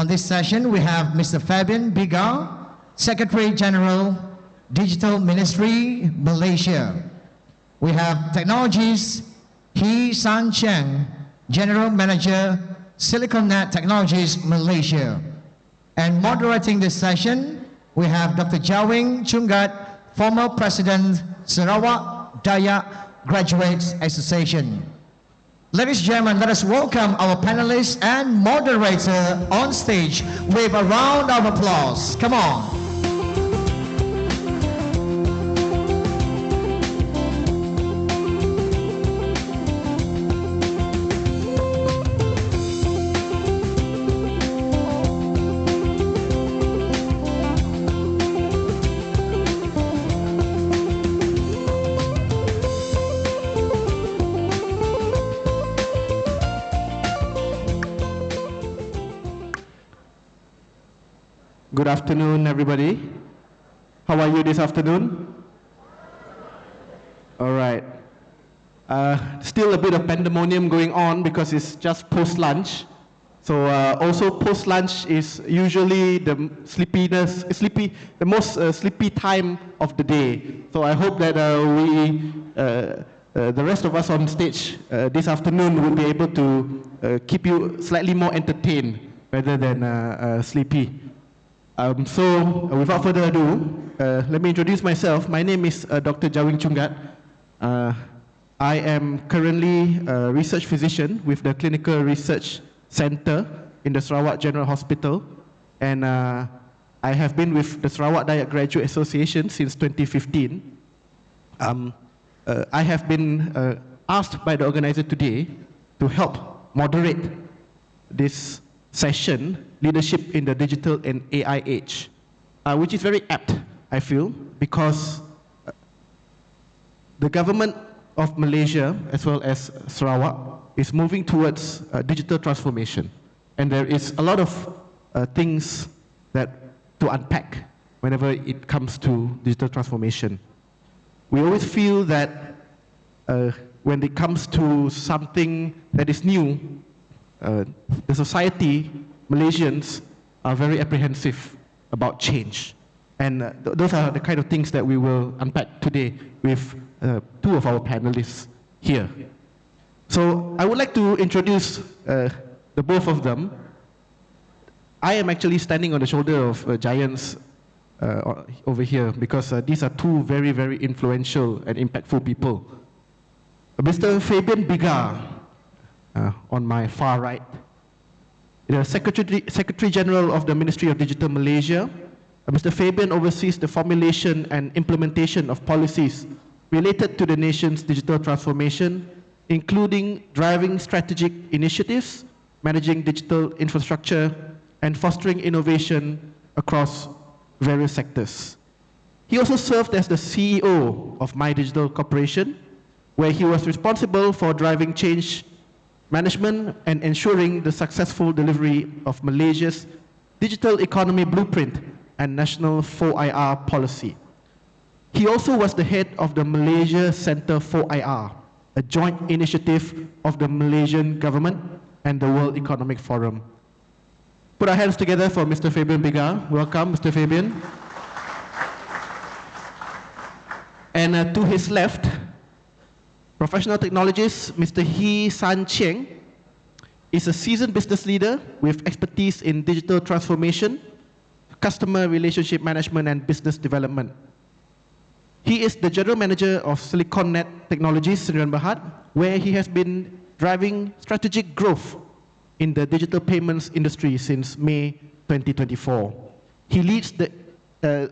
On this session, we have Mr. Fabian Bigar, Secretary General, Digital Ministry, Malaysia. We have Technologies, Hii Saan Chieng, General Manager, SiliconNet Technologies, Malaysia. And moderating this session, we have Dr. Jawing Chunggat, former President, Sarawak Dayak Graduates Association. Ladies and gentlemen, let us welcome our panelists and moderator on stage with a round of applause. Come on. Good afternoon, everybody. How are you this afternoon? All right. Still a bit of pandemonium going on because it's just post-lunch. So also post-lunch is usually the most sleepy time of the day. So I hope that the rest of us on stage this afternoon will be able to keep you slightly more entertained rather than sleepy. So without further ado, let me introduce myself. My name is Dr. Jawing Chunggat. I am currently a research physician with the Clinical Research Center in the Sarawak General Hospital, and I have been with the Sarawak Dayak Graduate Association since 2015. I have been asked by the organizer today to help moderate this session, Leadership in the Digital and AI Age, which is very apt, I feel, because the government of Malaysia, as well as Sarawak, is moving towards digital transformation. And there is a lot of things to unpack whenever it comes to digital transformation. We always feel that when it comes to something that is new, the society, Malaysians, are very apprehensive about change. And those are the kind of things that we will unpack today with two of our panelists here. So I would like to introduce the both of them. I am actually standing on the shoulder of giants over here because these are two very, very influential and impactful people. Mr. Fabian Bigar, on my far right, the Secretary General of the Ministry of Digital Malaysia. Mr. Fabian oversees the formulation and implementation of policies related to the nation's digital transformation, including driving strategic initiatives, managing digital infrastructure, and fostering innovation across various sectors. He also served as the CEO of My Digital Corporation, where he was responsible for driving change management and ensuring the successful delivery of Malaysia's digital economy blueprint and national 4IR policy. He also was the head of the Malaysia Centre 4IR, a joint initiative of the Malaysian government and the World Economic Forum. Put our hands together for Mr. Fabian Bigar. Welcome, Mr. Fabian. And to his left, professional technologist, Mr. Hii Saan Chieng is a seasoned business leader with expertise in digital transformation, customer relationship management, and business development. He is the general manager of SiliconNet Technologies, where he has been driving strategic growth in the digital payments industry since May 2024. He leads the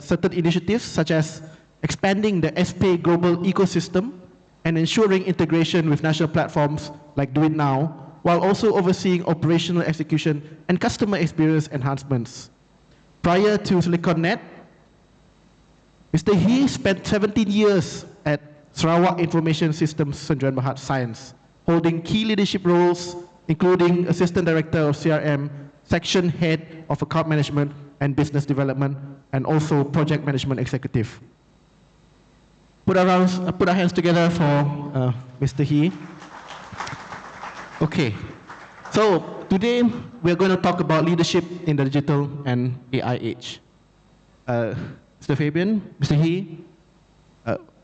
certain initiatives such as expanding the SPay global ecosystem and ensuring integration with national platforms like Do It Now, while also overseeing operational execution and customer experience enhancements. Prior to SiliconNet, Mr. Hii spent 17 years at Sarawak Information Systems Science, holding key leadership roles, including Assistant Director of CRM, Section Head of Account Management and Business Development, and also Project Management Executive. Put our hands together for Mr. Hii. Okay. So today we're going to talk about leadership in the digital and AI age. Mr. Fabian, Mr. Hii,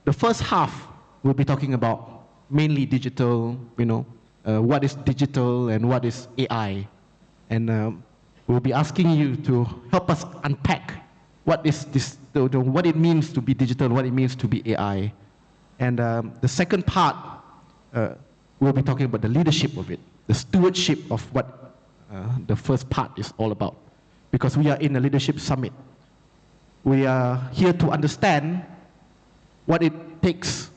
the first half we'll be talking about mainly digital, what is digital and what is AI. And we'll be asking you to help us unpack what is this, what it means to be digital, what it means to be AI. And the second part, we'll be talking about the leadership of it, the stewardship of what the first part is all about. Because we are in a leadership summit. We are here to understand what it takes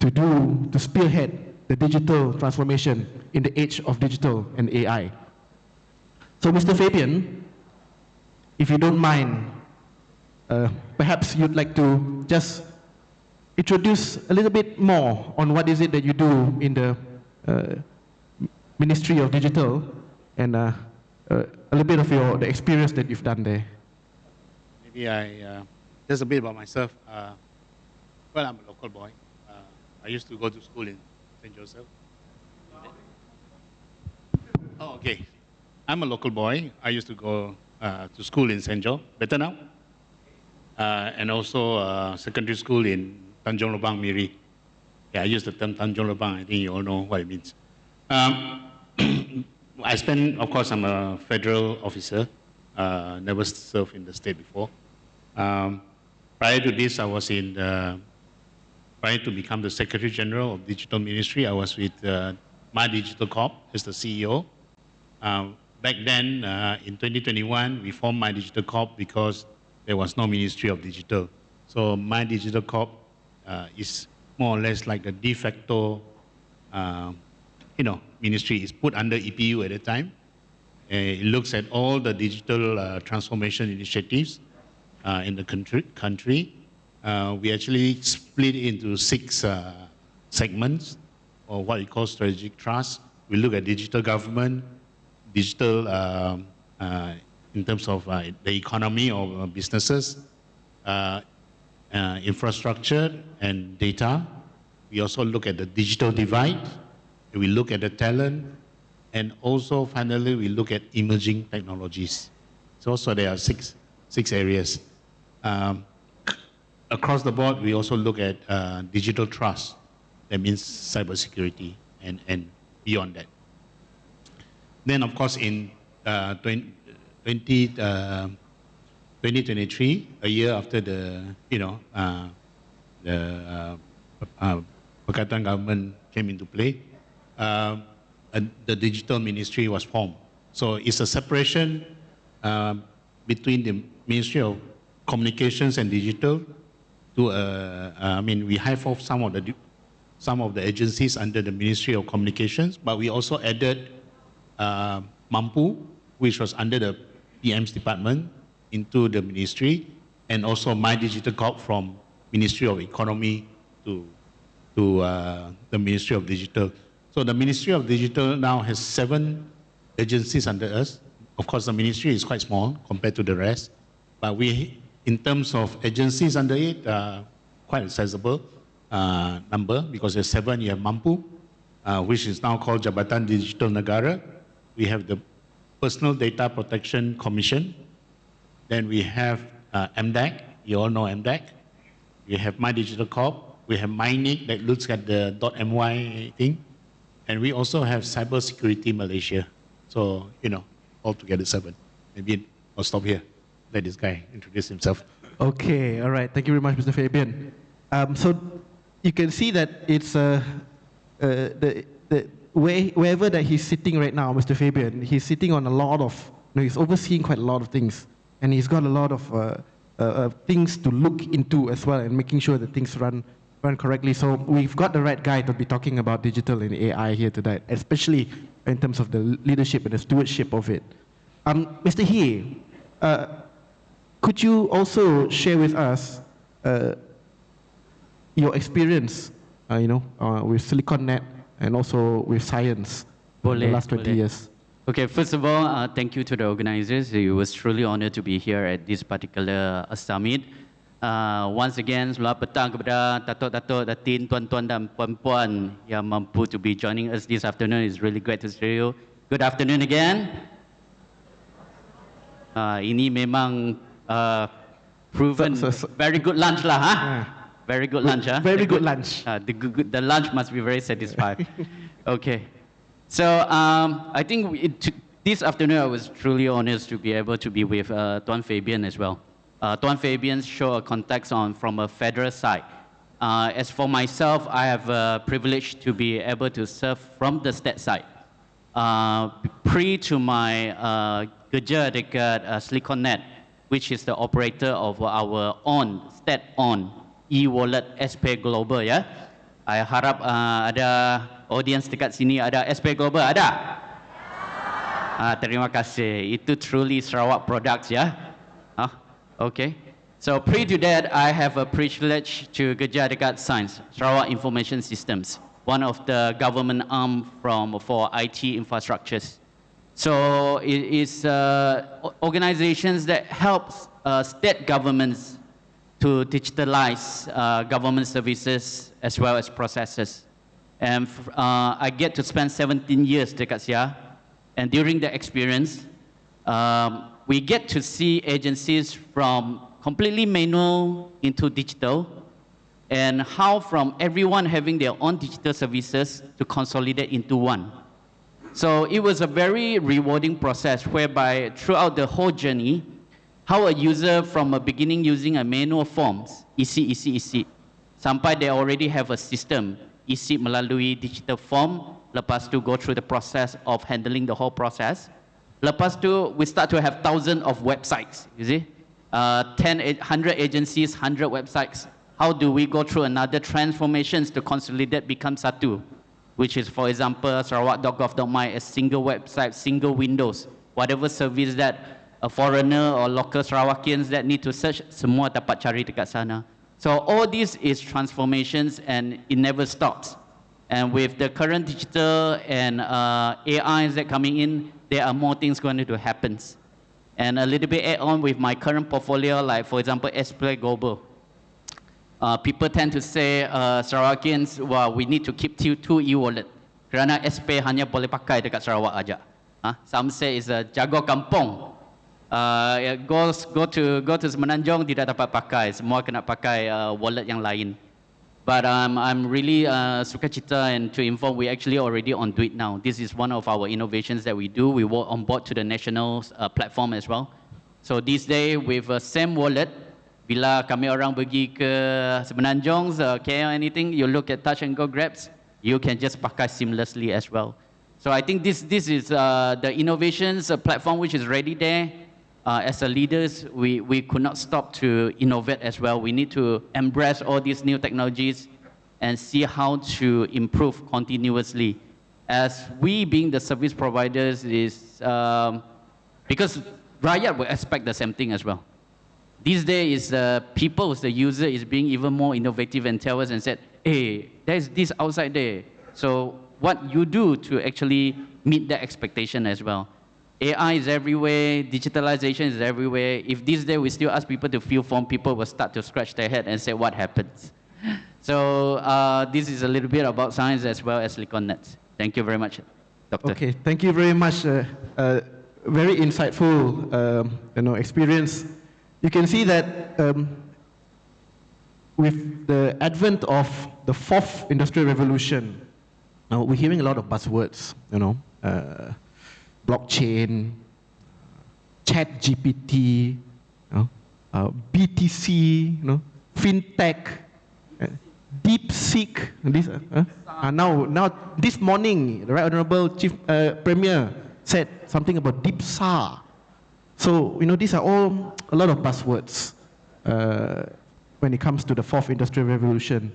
to do, to spearhead the digital transformation in the age of digital and AI. So Mr. Fabian, if you don't mind, perhaps you'd like to just introduce a little bit more on what is it that you do in the Ministry of Digital and a little bit of the experience that you've done there. Maybe just a bit about myself. Well, I'm a local boy. I used to go to school in St. Joseph. Oh, okay. I'm a local boy. I used to go to school in St. Jo. Better now? And also secondary school in Tanjung Lubang, Miri. Yeah, I use the term Tanjung Lubang. I think you all know what it means. I spent, of course, I'm a federal officer. Never served in the state before. Prior to this, I was prior to become the Secretary General of Digital Ministry, I was with My Digital Corp as the CEO. Back then, in 2021, we formed My Digital Corp because there was no Ministry of Digital. So My Digital Corp is more or less like the de facto, ministry. Is put under EPU at the time. It looks at all the digital transformation initiatives in the country. We actually split into 6 segments, or what we call strategic trust. We look at digital government, digital in terms of the economy or businesses, infrastructure and data. We also look at the digital divide. We look at the talent, and also finally we look at emerging technologies. So there are six areas. Across the board, we also look at digital trust. That means cybersecurity and beyond that. Then, of course, in 2023, a year after the Pakatan government came into play, the digital ministry was formed. So it's a separation between the Ministry of Communications and Digital to we hive off some of the agencies under the Ministry of Communications, but we also added Mampu, which was under the PM's department, into the ministry, and also My Digital Corp from Ministry of Economy to the Ministry of Digital. So the Ministry of Digital now has 7 agencies under us. Of course, the ministry is quite small compared to the rest, but we, in terms of agencies under it, quite a sizable number, because there's 7. You have Mampu, which is now called Jabatan Digital Negara. We have the Personal Data Protection Commission. Then we have MDAC. You all know MDAC. We have My Digital Corp. We have MyNIC that looks at the .my thing. And we also have Cybersecurity Malaysia. So, altogether 7. Maybe I'll stop here. Let this guy introduce himself. Okay, all right. Thank you very much, Mr. Fabian. So you can see that it's wherever that he's sitting right now, Mr. Fabian, he's sitting on a lot of, he's overseeing quite a lot of things, and he's got a lot of things to look into as well, and making sure that things run correctly. So we've got the right guy to be talking about digital and AI here today, especially in terms of the leadership and the stewardship of it. Mr. Hii, could you also share with us your experience, with SiliconNet and also with science in the last 20 years? Okay, first of all, thank you to the organizers. It was truly honored to be here at this particular summit. Once again, selamat petang kepada datuk-datuk, datin, tuan-tuan dan puan-puan yang mampu to be joining us this afternoon. It's really great to see you. Good afternoon again. Ini memang proven very good lunch lah, huh? Very good lunch, huh? Very good lunch. The lunch must be very satisfied. Okay. So I think this afternoon I was truly honored to be able to be with Tuan Fabian as well. Tuan Fabian showed a context from a federal side. As for myself, I have a privilege to be able to serve from the state side. Pre to my kerja dekat SiliconNet, which is the operator of our state-owned e-wallet SP Global, ya. I harap ada audience dekat sini ada SP Global, ada? Terima kasih. Itu truly Sarawak products, ya. Okay. So pre to that, I have a privilege to kerja dekat Science, Sarawak Information Systems, one of the government arm for IT infrastructures. So it is organizations that helps state governments to digitalize government services as well as processes. And I get to spend 17 years dekat Sia, and during the experience, we get to see agencies from completely manual into digital, and how from everyone having their own digital services to consolidate into one. So it was a very rewarding process whereby throughout the whole journey, how a user from a beginning using a manual forms, isi, sampai they already have a system, isi melalui digital form, lepas tu go through the process of handling the whole process. Lepas tu, we start to have thousands of websites, you see? 100 agencies, 100 websites. How do we go through another transformations to consolidate become satu? Which is, for example, sarawak.gov.my, a single website, single windows. Whatever service that a foreigner or local Sarawakians that need to search, semua dapat cari dekat sana. So all this is transformations and it never stops. And with the current digital and AIs that coming in, there are more things going to happen. And a little bit add on with my current portfolio, like for example, SP Global. People tend to say, Sarawakians, well, we need to keep two e-wallet. Kerana SP hanya boleh pakai dekat Sarawak aja. Some say it's a jago kampung. Go to Semenanjung tidak dapat pakai, semua kena pakai wallet yang lain. But I'm really sukacita and to inform we actually already on do it now. This is one of our innovations that we do. We work on board to the national platform as well. So this day with same wallet, bila kami orang pergi ke Semenanjung, KL anything, you look at touch and go grabs, you can just pakai seamlessly as well. So I think this is the innovations platform which is ready there. As a leaders, we could not stop to innovate as well. We need to embrace all these new technologies and see how to improve continuously. As we being the service providers is, because rakyat will expect the same thing as well. These days, the people, the user is being even more innovative and tell us and said, hey, there's this outside there. So what you do to actually meet that expectation as well. AI is everywhere, digitalization is everywhere. If this day we still ask people to fill form, people will start to scratch their head and say, what happens? So this is a little bit about science as well as SiliconNet. Thank you very much, Doctor. Okay, thank you very much. Very insightful experience. You can see that with the advent of the fourth industrial revolution, we're hearing a lot of buzzwords, blockchain, chat GPT, BTC, fintech, DeepSeek. Now this morning, the Right Honourable Chief Premier said something about DeepSA. So these are all a lot of buzzwords when it comes to the fourth industrial revolution.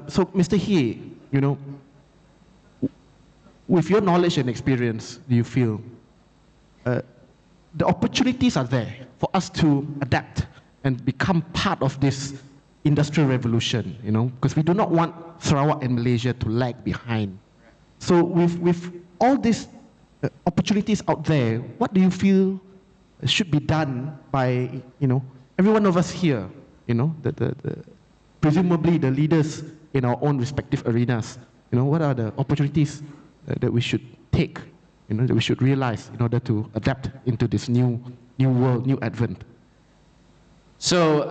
So Mr. Hii, with your knowledge and experience, do you feel the opportunities are there for us to adapt and become part of this industrial revolution, because we do not want Sarawak and Malaysia to lag behind. So with all these opportunities out there, what do you feel should be done by, every one of us here, presumably the leaders in our own respective arenas, what are the opportunities that we should take, that we should realize in order to adapt into this new world, new advent? So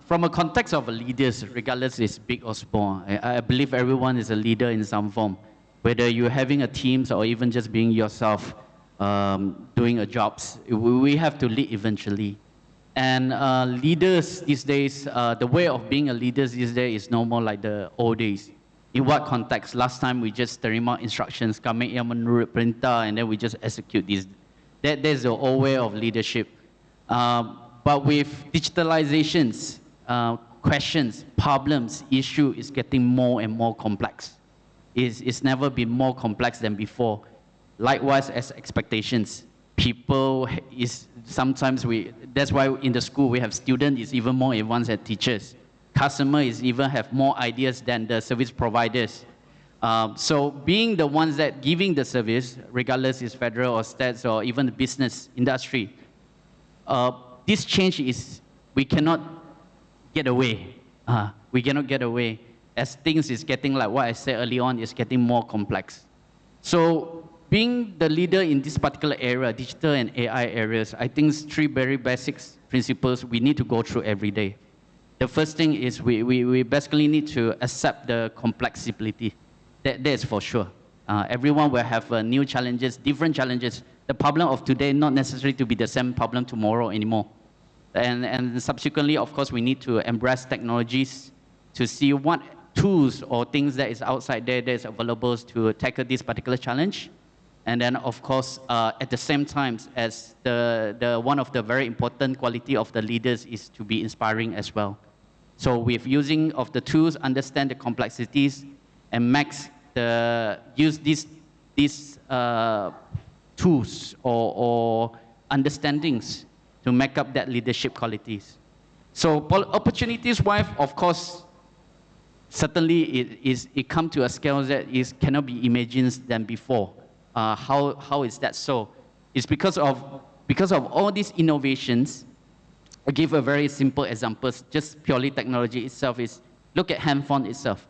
from a context of leaders, regardless it's big or small, I believe everyone is a leader in some form. Whether you're having a team or even just being yourself, doing a jobs, we have to lead eventually. And leaders these days, the way of being a leader these days is no more like the old days. In what context? Last time we just terima instructions, kami yang menurut perintah, and then we just execute these. That's the old way of leadership. But with digitalizations, questions, problems, issue is getting more and more complex. It's never been more complex than before. Likewise as expectations. People is sometimes that's why in the school we have students is even more advanced than teachers. Customer is even have more ideas than the service providers. So being the ones that giving the service, regardless is federal or states or even the business industry, this change is, we cannot get away. We cannot get away as things is getting, like what I said early on, is getting more complex. So being the leader in this particular area, digital and AI areas, I think three very basic principles we need to go through every day. The first thing is we basically need to accept the complexity. That is for sure. Everyone will have new challenges, different challenges. The problem of today not necessarily to be the same problem tomorrow anymore. And subsequently, of course, we need to embrace technologies to see what tools or things that is outside there that is available to tackle this particular challenge. And then, of course, at the same time, as the one of the very important quality of the leaders is to be inspiring as well. So with using of the tools, understand the complexities, and use these tools or understandings to make up that leadership qualities. So opportunities-wise, of course, certainly it comes to a scale that cannot be imagined than before. How is that so? It's because of all these innovations. I give a very simple example, just purely technology itself is, look at handphone itself.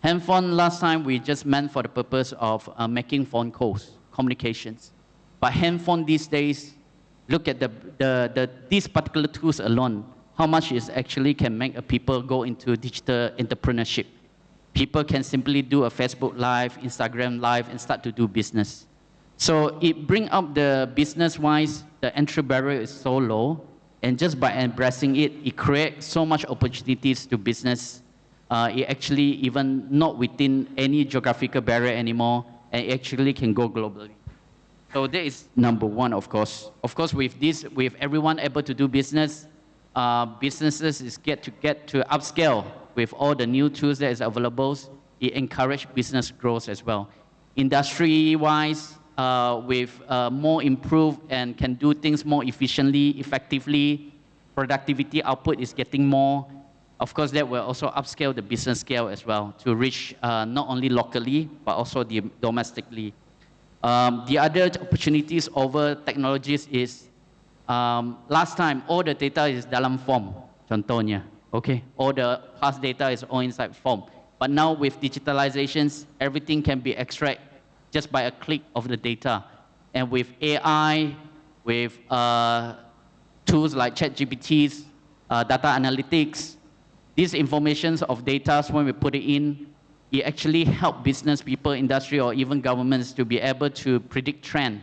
Handphone last time we just meant for the purpose of making phone calls, communications. But handphone these days, look at these particular tools alone, how much it actually can make people go into digital entrepreneurship. People can simply do a Facebook Live, Instagram Live, and start to do business. So it brings up the business-wise, the entry barrier is so low, and just by embracing it, it creates so much opportunities to business. It actually even not within any geographical barrier anymore, and it actually can go globally. So that is number one, of course. Of course, with this, with everyone able to do business, businesses is get to upscale with all the new tools that is available. It encourages business growth as well. Industry-wise, with more improved and can do things more efficiently, effectively, productivity output is getting more. Of course, that will also upscale the business scale as well to reach not only locally, but also domestically. The other opportunities over technologies is, last time, all the data is dalam form, contohnya. Okay, all the past data is all inside form. But now with digitalizations, everything can be extracted just by a click of the data. And with AI, with tools like ChatGPTs, data analytics, these informations of data, when we put it in, it actually helps business people, industry, or even governments to be able to predict trend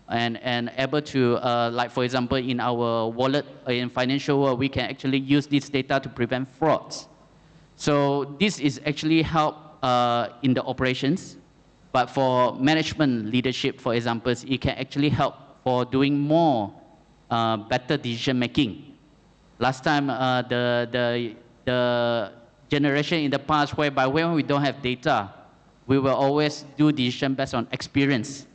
and able to, like for example, in our wallet, in financial world, we can actually use this data to prevent frauds. So this is actually help in the operations, but for management leadership, for example, it can actually help for doing more better decision making. Last time, the generation in the past, whereby when we don't have data, we will always do decision based on experience,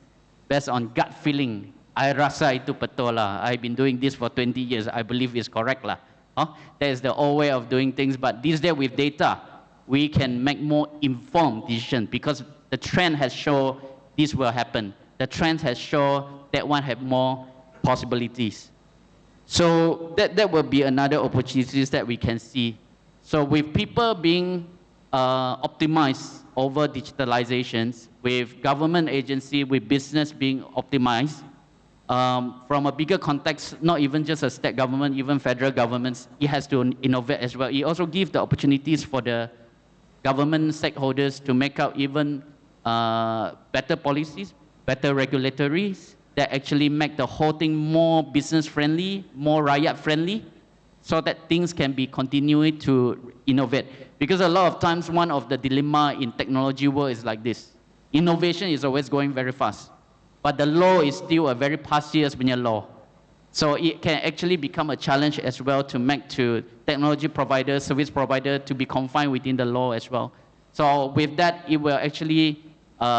based on gut feeling. I rasa itu betul lah. I've been doing this for 20 years. I believe it's correct lah. That is the old way of doing things. But these days with data, we can make more informed decisions because the trend has shown this will happen. The trend has shown that one have more possibilities. So that will be another opportunities that we can see. So with people being optimized over digitalizations, with government agency, with business being optimized, from a bigger context, not even just a state government, even federal governments, it has to innovate as well. It also gives the opportunities for the government stakeholders to make out even better policies, better regulatories that actually make the whole thing more business friendly, more rakyat friendly, so that things can be continued to innovate. Because a lot of times, one of the dilemma in technology world is like this. Innovation is always going very fast, but the law is still a very past years punya law. So it can actually become a challenge as well to make to technology providers, service provider to be confined within the law as well. So with that, it will actually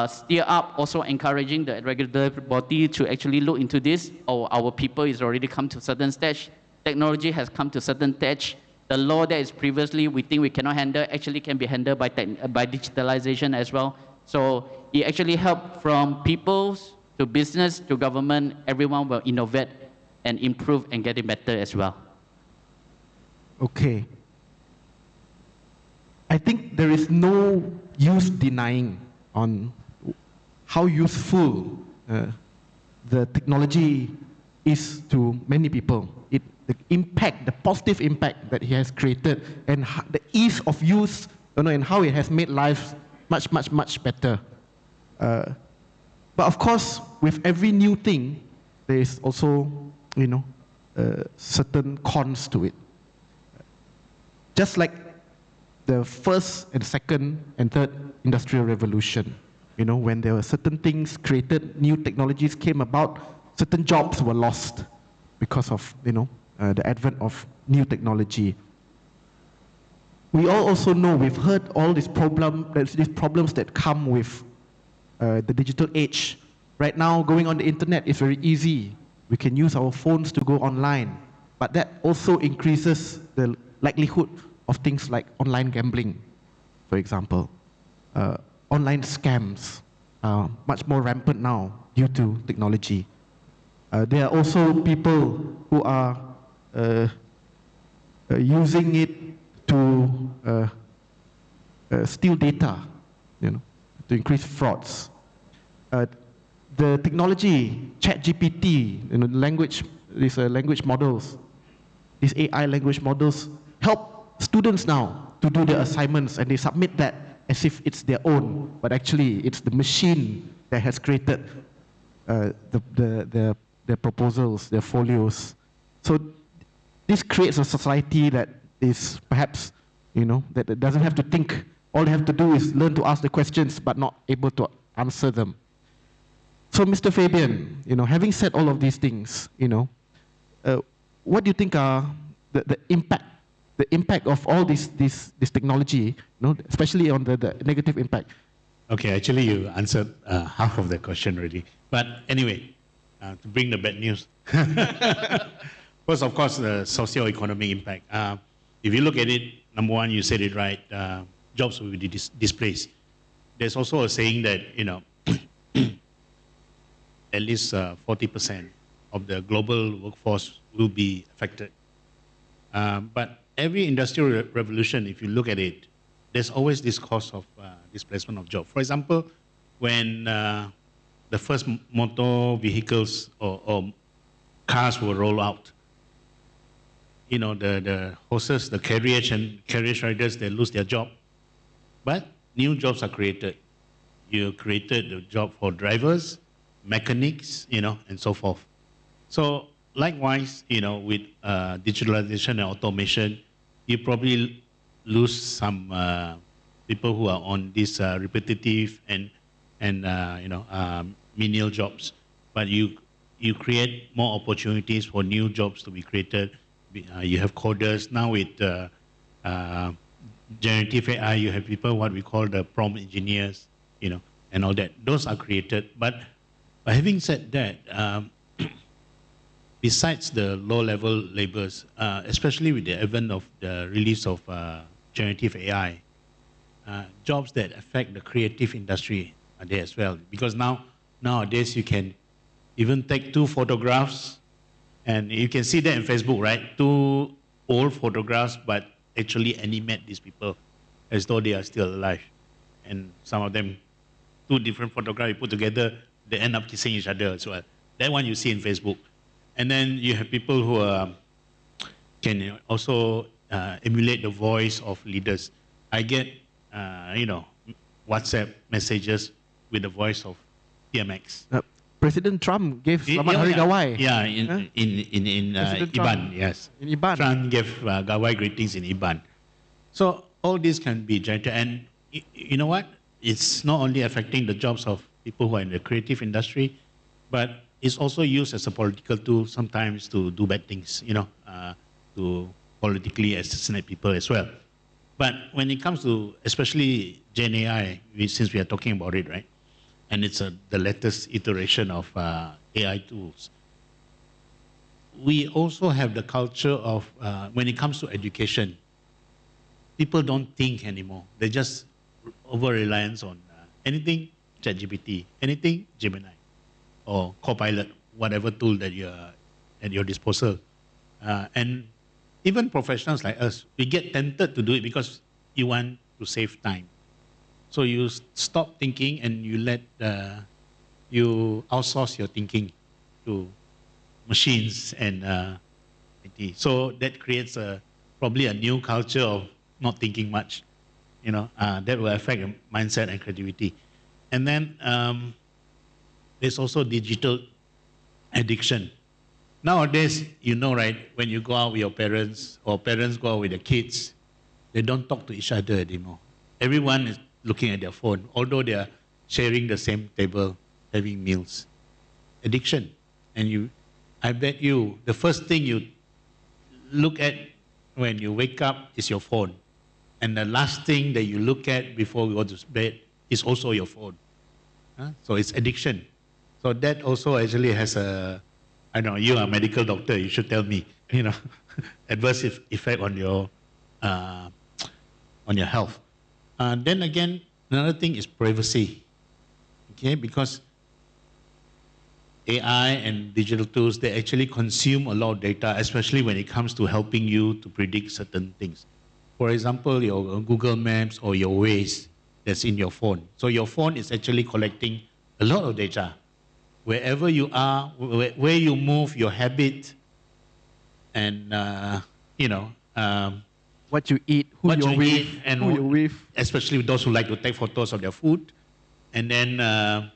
steer up, also encouraging the regulatory body to actually look into this. Or our people is already come to a certain stage. Technology has come to a certain stage. The law that is previously we think we cannot handle actually can be handled by digitalization as well. So it actually helps from people to business to government. Everyone will innovate and improve and get it better as well. Okay. I think there is no use denying on how useful the technology is to many people. The impact, the positive impact that it has created, and the ease of use, and how it has made lives much, much, much better. But of course, with every new thing, there is also, certain cons to it. Just like the first and second and third industrial revolution, when there were certain things created, new technologies came about, certain jobs were lost because of, the advent of new technology. We all also know, we've heard all these problems that come with the digital age. Right now, going on the internet is very easy. We can use our phones to go online, but that also increases the likelihood of things like online gambling, for example. Online scams are much more rampant now due to technology. There are also people who are using it to steal data, to increase frauds. The technology, ChatGPT, these language models, these AI language models help students now to do their assignments, and they submit that as if it's their own, but actually it's the machine that has created their proposals, their folios. So this creates a society that is perhaps, that doesn't have to think. All they have to do is learn to ask the questions, but not able to answer them. So, Mr. Fabian, having said all of these things, what do you think are the impact of all this technology, especially on the negative impact? Okay, actually you answered half of the question already. But anyway, to bring the bad news. First, of course, the socio-economic impact. If you look at it, number one, you said it right, jobs will be displaced. There's also a saying that, at least 40% of the global workforce will be affected. But every industrial revolution, if you look at it, there's always this cost of displacement of job. For example, when the first motor vehicles or cars were rolled out, the horses, the carriage riders, they lose their job. But new jobs are created. You created the job for drivers, mechanics, and so forth. So likewise, with digitalization and automation, you probably lose some people who are on these repetitive and menial jobs. But you create more opportunities for new jobs to be created. You have coders now with generative AI. You have people what we call the prompt engineers, and all that. Those are created. But having said that, besides the low-level labors, especially with the advent of the release of generative AI, jobs that affect the creative industry are there as well. Because nowadays you can even take 2 photographs, and you can see that in Facebook, right? 2 old photographs, but actually animate these people as though they are still alive. And some of them two different photographs you put together, they end up kissing each other as well. That one you see in Facebook. And then you have people who can also emulate the voice of leaders. I get, WhatsApp messages with the voice of TMX. President Trump gave Selamat Hari Gawai. Yeah, in Iban, yes. In Iban. Trump gave Gawai greetings in Iban. So all this can be generated. And you know what? It's not only affecting the jobs of people who are in the creative industry, but it's also used as a political tool sometimes to do bad things, to politically assassinate people as well. But when it comes to especially Gen AI, since we are talking about it, right? And it's the latest iteration of AI tools. We also have the culture of, when it comes to education, people don't think anymore. They just over-reliance on anything ChatGPT, anything Gemini, or Copilot, whatever tool that you are at your disposal. And even professionals like us, we get tempted to do it because you want to save time. So you stop thinking and you you outsource your thinking to machines and IT. So that creates probably a new culture of not thinking much. That will affect your mindset and creativity. And then there's also digital addiction. Nowadays, right, when you go out with your parents or parents go out with their kids, they don't talk to each other anymore. Everyone is looking at their phone, although they are sharing the same table, having meals. Addiction. And I bet you, the first thing you look at when you wake up is your phone. And the last thing that you look at before you go to bed is also your phone. So it's addiction. So that also actually has I don't know, you are a medical doctor, you should tell me, adverse effect on your health. Then again, another thing is privacy. Okay, because AI and digital tools, they actually consume a lot of data, especially when it comes to helping you to predict certain things. For example, your Google Maps or your Waze that's in your phone. So your phone is actually collecting a lot of data. Wherever you are, where you move, your habit, and what you eat, who you're with, especially those who like to take photos of their food, and then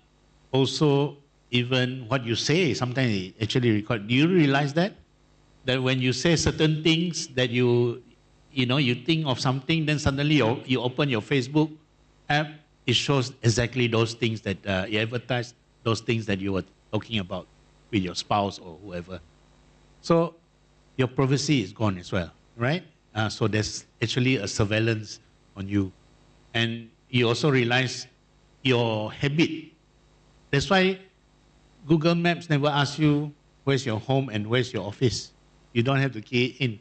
also even what you say. Sometimes it actually record. Do you realize that when you say certain things that you think of something, then suddenly you open your Facebook app, it shows exactly those things that you advertise, those things that you were talking about with your spouse or whoever. So your privacy is gone as well, right? So there's actually a surveillance on you. And you also realize your habit. That's why Google Maps never asks you where's your home and where's your office. You don't have to key it in.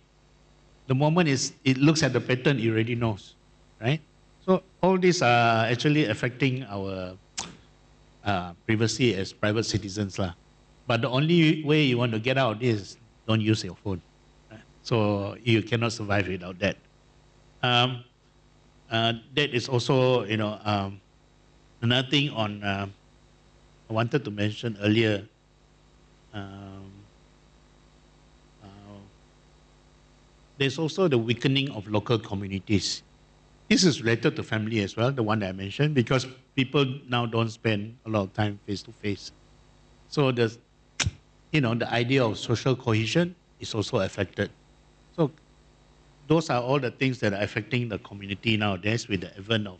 The moment it looks at the pattern, it already knows, right? So all these are actually affecting our privacy as private citizens. But the only way you want to get out of this is don't use your phone. Right? So you cannot survive without that. That is also, another thing I wanted to mention earlier. There's also the weakening of local communities. This is related to family as well, the one that I mentioned, because people now don't spend a lot of time face to face. So the idea of social cohesion is also affected. So those are all the things that are affecting the community nowadays with the advent of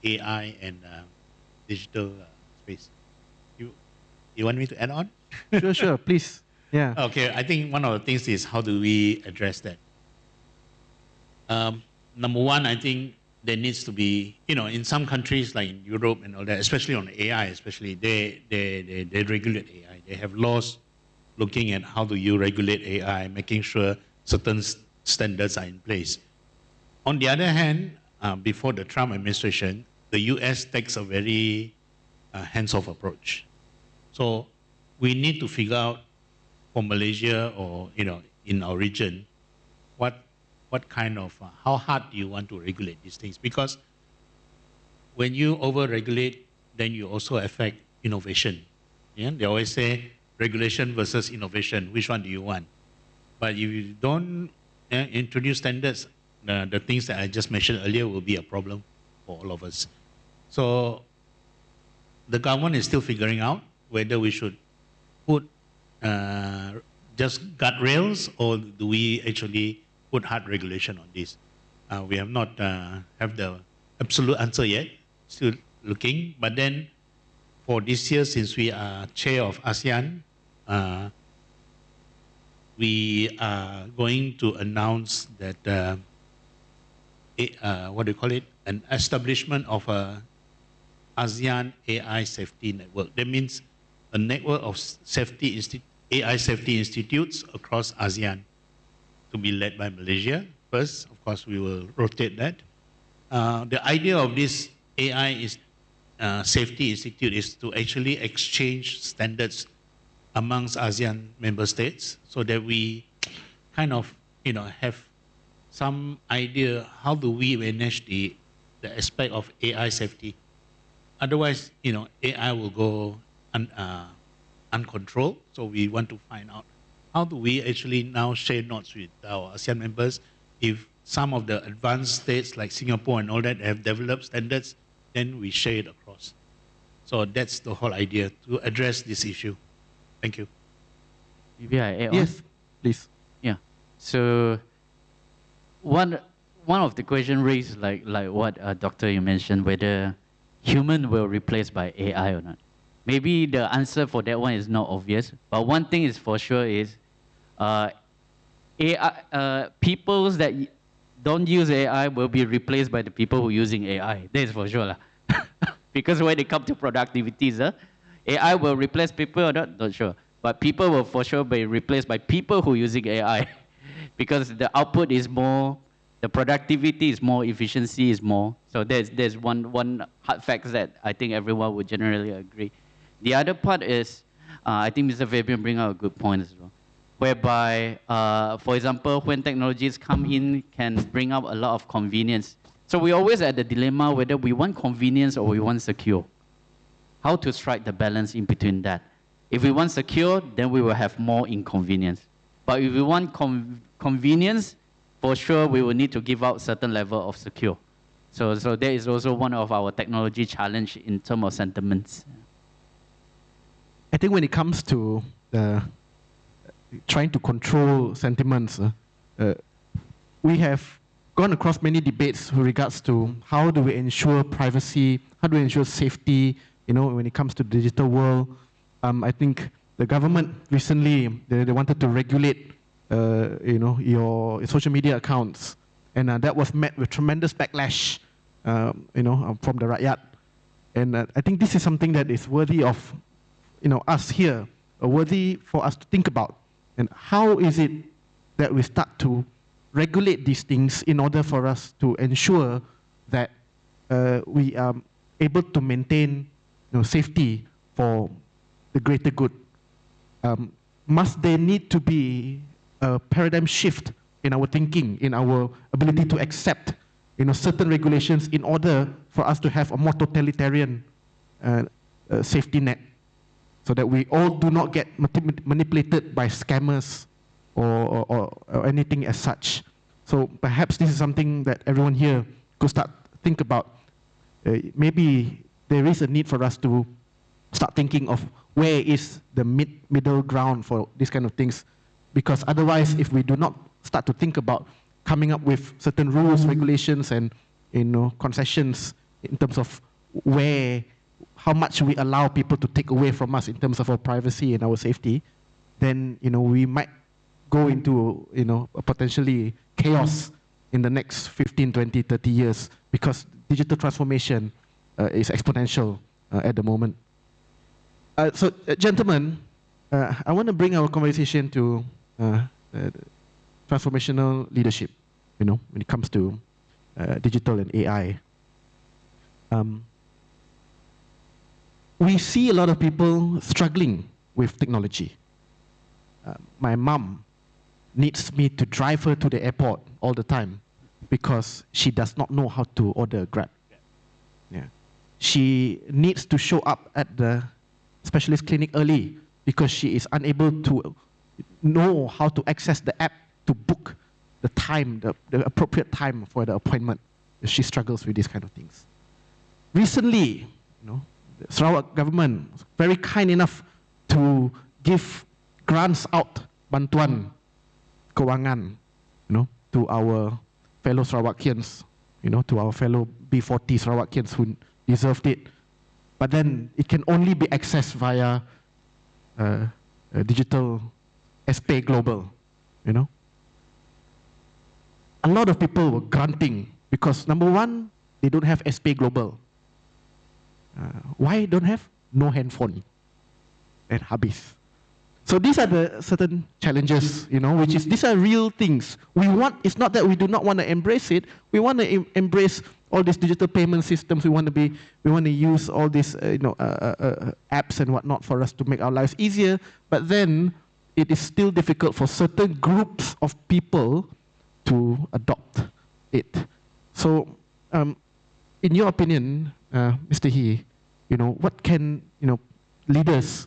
AI and digital space. You want me to add on? Sure, please. Yeah. Okay, I think one of the things is how do we address that? Number one, I think there needs to be, in some countries like in Europe and all that, especially on AI, especially they regulate AI. They have laws looking at how do you regulate AI, making sure certain standards are in place. On the other hand, before the Trump administration, the US takes a very hands-off approach. So we need to figure out for Malaysia or in our region, what kind of how hard do you want to regulate these things? Because when you over-regulate, then you also affect innovation. Yeah? They always say regulation versus innovation, which one do you want? But if you don't introduce standards, the things that I just mentioned earlier will be a problem for all of us. So the government is still figuring out whether we should put just guardrails or do we actually put hard regulation on this. We have not have the absolute answer yet, still looking. But then for this year, since we are chair of ASEAN, we are going to announce that, what do you call it, an establishment of a ASEAN AI Safety Network. That means a network of AI safety institutes across ASEAN to be led by Malaysia. First, of course, we will rotate that. The idea of this AI Safety Institute is to actually exchange standards amongst ASEAN member states so that we kind of, have some idea how do we manage the aspect of AI safety. Otherwise, AI will go uncontrolled. So we want to find out how do we actually now share notes with our ASEAN members. If some of the advanced states like Singapore and all that have developed standards, then we share it across. So that's the whole idea, to address this issue. Thank you. Maybe I add on? Yes, please. Yeah. So one of the question raised, like what doctor you mentioned, whether human will replace by AI or not. Maybe the answer for that one is not obvious, but one thing is for sure is AI, people that don't use AI will be replaced by the people who are using AI. That is for sure. Because when it comes to productivities, AI will replace people or not sure. But people will for sure be replaced by people who are using AI. Because the output is more, the productivity is more, efficiency is more. So there's one hard fact that I think everyone would generally agree. The other part is, I think Mr. Fabian bring out a good point as well, whereby, for example, when technologies come in, can bring up a lot of convenience. So we always at the dilemma whether we want convenience or we want secure. How to strike the balance in between that? If we want secure, then we will have more inconvenience. But if we want convenience, for sure we will need to give out certain level of secure. So that is also one of our technology challenge in terms of sentiments. I think when it comes to trying to control sentiments, we have gone across many debates with regards to how do we ensure privacy, how do we ensure safety, when it comes to the digital world. I think the government recently, they wanted to regulate, your social media accounts, and that was met with tremendous backlash, from the rakyat. And I think this is something that is worthy of, us here, worthy for us to think about. And how is it that we start to regulate these things in order for us to ensure that we are able to maintain safety for the greater good? Must there need to be a paradigm shift in our thinking, in our ability to accept certain regulations in order for us to have a more totalitarian safety net, so that we all do not get manipulated by scammers or anything as such? So perhaps this is something that everyone here could start think about. Maybe there is a need for us to start thinking of where is the middle ground for these kind of things, because otherwise, if we do not start to think about coming up with certain rules, regulations, and concessions in terms of how much we allow people to take away from us in terms of our privacy and our safety, then we might go into a potentially chaos in the next 15, 20, 30 years, because digital transformation is exponential at the moment. So, gentlemen, I want to bring our conversation to transformational leadership, when it comes to digital and AI. We see a lot of people struggling with technology. My mom needs me to drive her to the airport all the time because she does not know how to order a Grab. Yeah. she needs to show up at the specialist clinic early because she is unable to know how to access the app to book the time, the appropriate time for the appointment. She struggles with these kind of things. Recently, the Sarawak government was very kind enough to give grants out, bantuan kewangan, to our fellow Sarawakians, to our fellow B40 Sarawakians who deserved it. But then it can only be accessed via digital SPay Global, A lot of people were granting because number one, they don't have SPay Global. Why don't have? No handphone. And habis. So these are the certain challenges, these are real things. It's not that we do not want to embrace it. We want to embrace all these digital payment systems. We want to use all these, apps and whatnot for us to make our lives easier. But then it is still difficult for certain groups of people to adopt it. So, in your opinion, Mr. Hii, what can leaders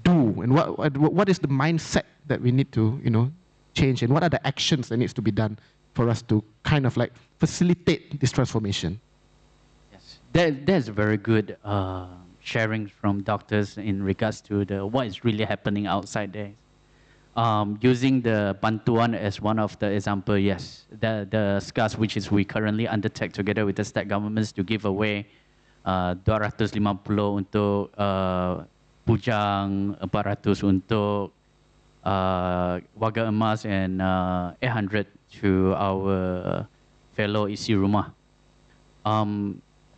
do, and what is the mindset that we need to change, and what are the actions that needs to be done for us to kind of like facilitate this transformation? Yes, that's very good sharing from doctors in regards to what is really happening outside there. Using the bantuan as one of the example, yes, the SCAS which is we currently undertake together with the state governments to give away 250 untuk bujang, 400 untuk warga emas, and 800 to our fellow isi rumah.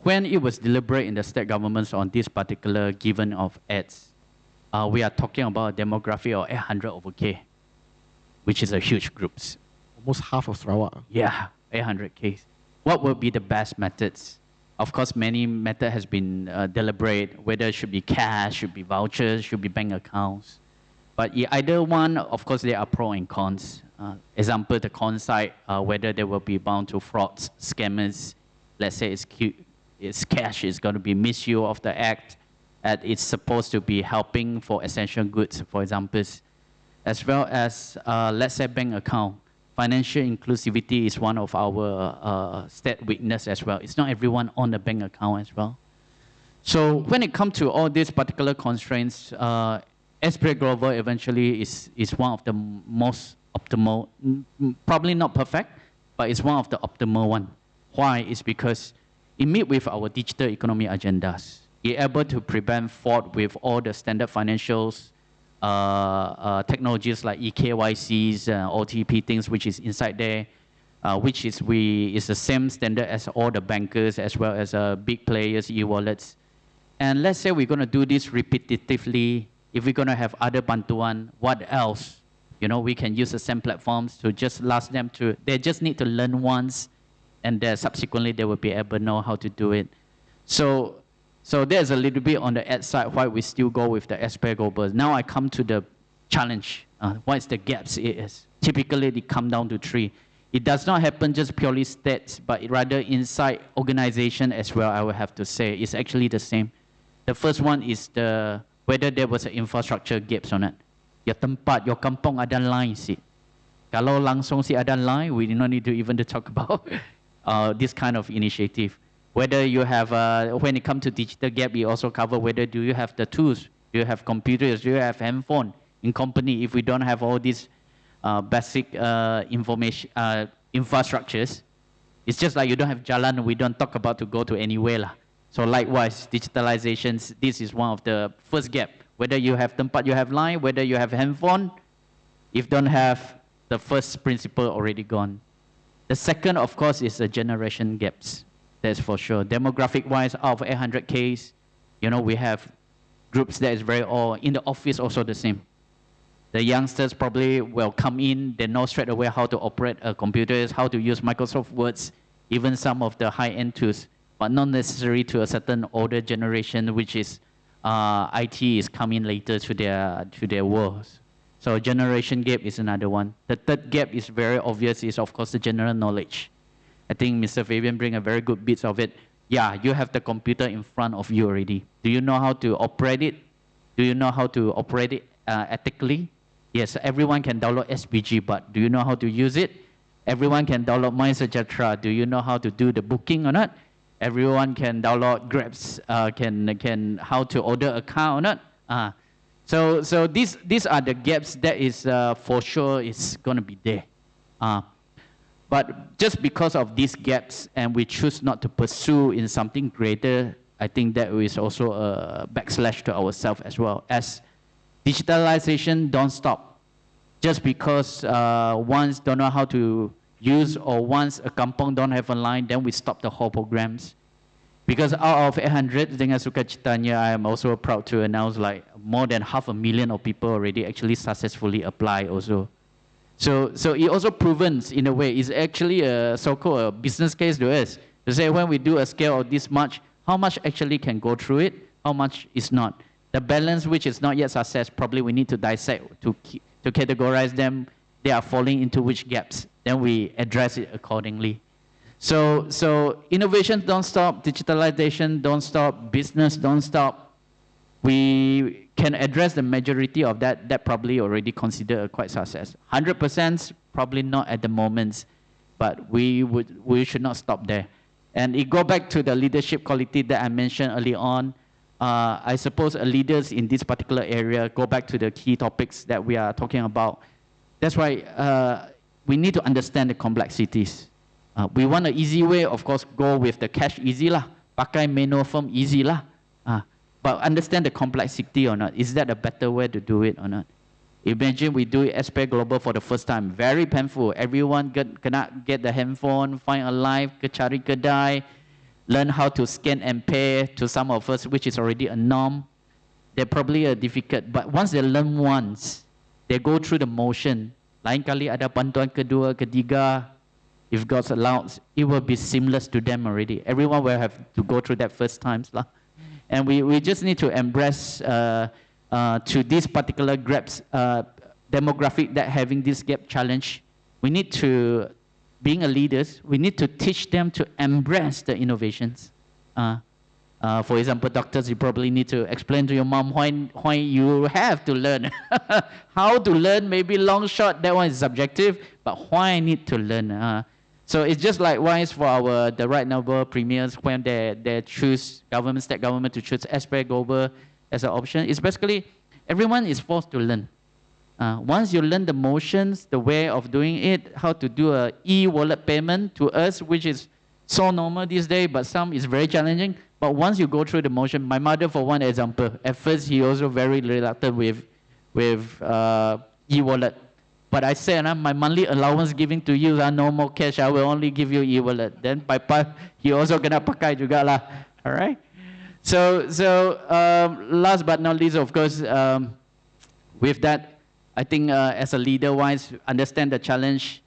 When it was deliberate in the state governments on this particular given of ads, we are talking about a demography of 800 over K, which is a huge group. Almost half of Sarawak. Yeah, 800 K. What would be the best methods? Of course, many method has been deliberate, whether it should be cash, should be vouchers, should be bank accounts. But either one, of course, there are pros and cons. Example, the con side, whether they will be bound to frauds, scammers. Let's say it's cash, it's going to be misuse of the act. It's supposed to be helping for essential goods, for example, as well as, let's say, bank account. Financial inclusivity is one of our state weakness as well. It's not everyone on the bank account as well. So when it comes to all these particular constraints, SPay Global eventually is one of the most optimal, probably not perfect, but it's one of the optimal one. Why? It's because it meets with our digital economy agendas. You're able to prevent fraud with all the standard financials, technologies like eKYCs, OTP things, which is inside there, which is the same standard as all the bankers as well as big players, e-wallets. And let's say we're going to do this repetitively. If we're going to have other bantuan, what else? We can use the same platforms to just last them to. They just need to learn once, and then subsequently they will be able to know how to do it. So there's a little bit on the ad side why we still go with the SPay Global. Now I come to the challenge. What is the gaps it is? Typically, they come down to 3. It does not happen just purely states, but rather inside organization as well, I would have to say. It's actually the same. The first one is whether there was an infrastructure gaps on it. Your tempat, your kampung ada line si. Kalau langsung si ada line, we do not need to even to talk about this kind of initiative. Whether you have, when it comes to digital gap, we also cover whether do you have the tools, do you have computers, do you have handphone in company. If we don't have all these basic information infrastructures, it's just like you don't have jalan, we don't talk about to go to anywhere lah. So likewise, digitalizations, this is one of the first gap. Whether you have tempat, you have line, whether you have handphone, if don't have, the first principle already gone. The second, of course, is the generation gaps. That's for sure. Demographic-wise, out of 800 Ks, we have groups that is very old. In the office, also the same. The youngsters probably will come in, they know straight away how to operate computers, how to use Microsoft Words, even some of the high-end tools, but not necessary to a certain older generation, which is IT is coming later to their world. So generation gap is another one. The third gap is very obvious, is of course the general knowledge. I think Mr. Fabian bring a very good bit of it. Yeah, you have the computer in front of you already. Do you know how to operate it? Do you know how to operate it ethically? Yes, everyone can download SPG, but do you know how to use it? Everyone can download MySET. Do you know how to do the booking or not? Everyone can download Grabs, can how to order a car or not? So these are the gaps that is for sure is going to be there. But just because of these gaps and we choose not to pursue in something greater, I think that is also a backslash to ourselves as well. As digitalization don't stop. Just because once don't know how to use or once a kampung don't have a line, then we stop the whole programs. Because out of 800, dengan sukacitanya, I am also proud to announce like more than 500,000 of people already actually successfully apply also. So it also proves in a way, it's actually a so-called a business case to us. To say when we do a scale of this much, how much actually can go through it, how much is not. The balance which is not yet success, probably we need to dissect to categorize them, they are falling into which gaps. Then we address it accordingly. So innovation don't stop, digitalization don't stop, business don't stop. We can address the majority of that probably already considered a quite success. 100% probably not at the moment, but we should not stop there. And it go back to the leadership quality that I mentioned early on. I suppose leaders in this particular area go back to the key topics that we are talking about. That's why we need to understand the complexities. We want an easy way, of course, go with the cash easy lah, pakai manual form easy lah. But understand the complexity or not. Is that a better way to do it or not? Imagine we do it SP Global for the first time. Very painful. Everyone cannot get the handphone, find a live, cari kedai, learn how to scan and pay to some of us, which is already a norm. They're probably difficult. But once they learn once, they go through the motion. Lain kali ada bantuan kedua, ketiga, if God allows, it will be seamless to them already. Everyone will have to go through that first times lah. And we just need to embrace to these particular gaps, demographic that having this gap challenge. We need to, being a leaders, we need to teach them to embrace the innovations. For example, doctors, you probably need to explain to your mom why you have to learn. How to learn, maybe long, short, that one is subjective, but why I need to learn. So it's just likewise for the right noble premiers when they choose government, state government to choose SP Global as an option. It's basically everyone is forced to learn. Once you learn the motions, the way of doing it, how to do a e-wallet payment to us, which is so normal these days, but some is very challenging. But once you go through the motion, my mother, for one example, at first he also very reluctant with e-wallet. But I said, my monthly allowance giving to you, no more cash, I will only give you e-wallet. Then by part, he also kena pakai juga lah. All right? So last but not least, of course, with that, I think as a leader-wise, understand the challenge,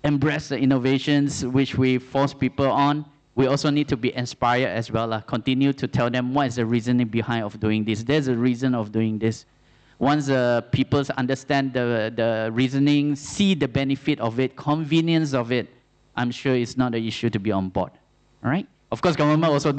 embrace the innovations which we force people on. We also need to be inspired as well. Continue to tell them what is the reasoning behind of doing this. There's a reason of doing this. Once people understand the reasoning, see the benefit of it, convenience of it, I'm sure it's not an issue to be on board. All right? Of course, government also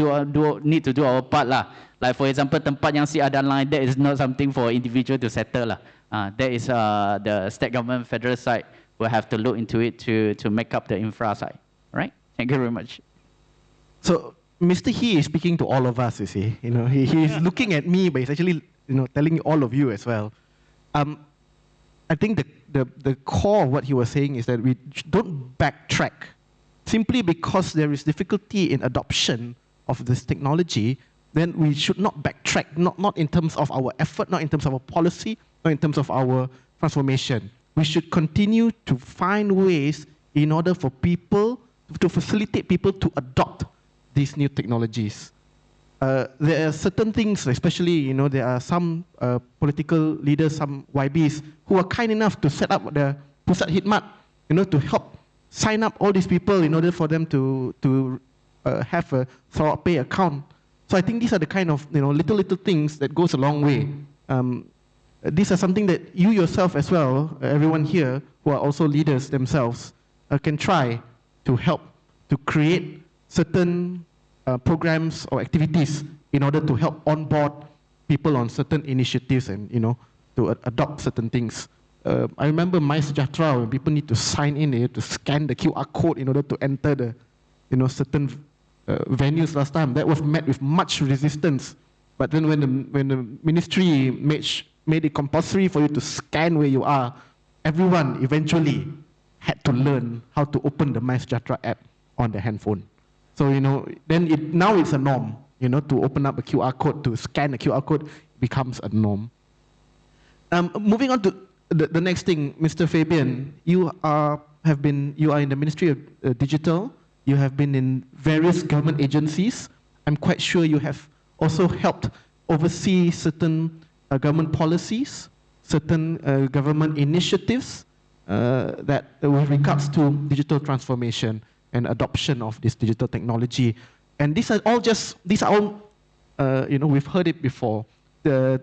need to do our part lah. Like for example, tempat yang si ada line, that is not something for individual to settle lah. That is the state government, federal side will have to look into it to make up the infra side. All right? Thank you very much. So Mr. Hii is speaking to all of us, you see. You know, he's looking at me, but he's actually telling all of you as well. I think the core of what he was saying is that we don't backtrack simply because there is difficulty in adoption of this technology. Then we should not backtrack, not in terms of our effort, not in terms of our policy, not in terms of our transformation. We should continue to find ways in order for people to facilitate people to adopt these new technologies. There are certain things, especially, there are some political leaders, some YBs, who are kind enough to set up the Pusat HIKMAH, to help sign up all these people in order for them to have a Sarawak Pay account. So I think these are the kind of, little things that goes a long way. These are something that you yourself as well, everyone here who are also leaders themselves, can try to help to create certain programs or activities in order to help onboard people on certain initiatives and, to adopt certain things. I remember MySejahtera, when people need to sign in, they have to scan the QR code in order to enter the, certain venues last time. That was met with much resistance. But then when the ministry made it compulsory for you to scan where you are, everyone eventually had to learn how to open the MySejahtera app on the handphone. So, then now it's a norm, to open up a QR code, to scan a QR code becomes a norm. Moving on to the next thing, Mr. Fabian, you are in the Ministry of Digital. You have been in various government agencies. I'm quite sure you have also helped oversee certain government policies, certain government initiatives that with regards to digital transformation and adoption of this digital technology. And these are all, we've heard it before. The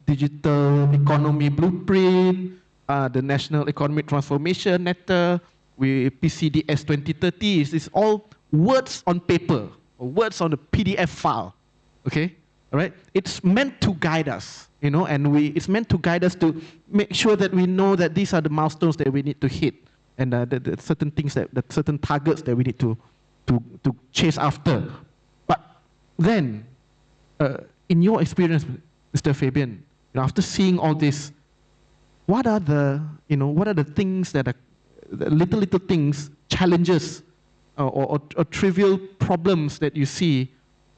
digital economy blueprint, the National Economic Transformation Letter, PCDS 2030, is all words on paper, or words on a PDF file, okay? All right? It's meant to guide us, and it's meant to guide us to make sure that we know that these are the milestones that we need to hit, and the certain things, the certain targets that we need to chase after. But then, in your experience, Mr. Fabian, after seeing all this, what are the things that are the little things, challenges, or trivial problems that you see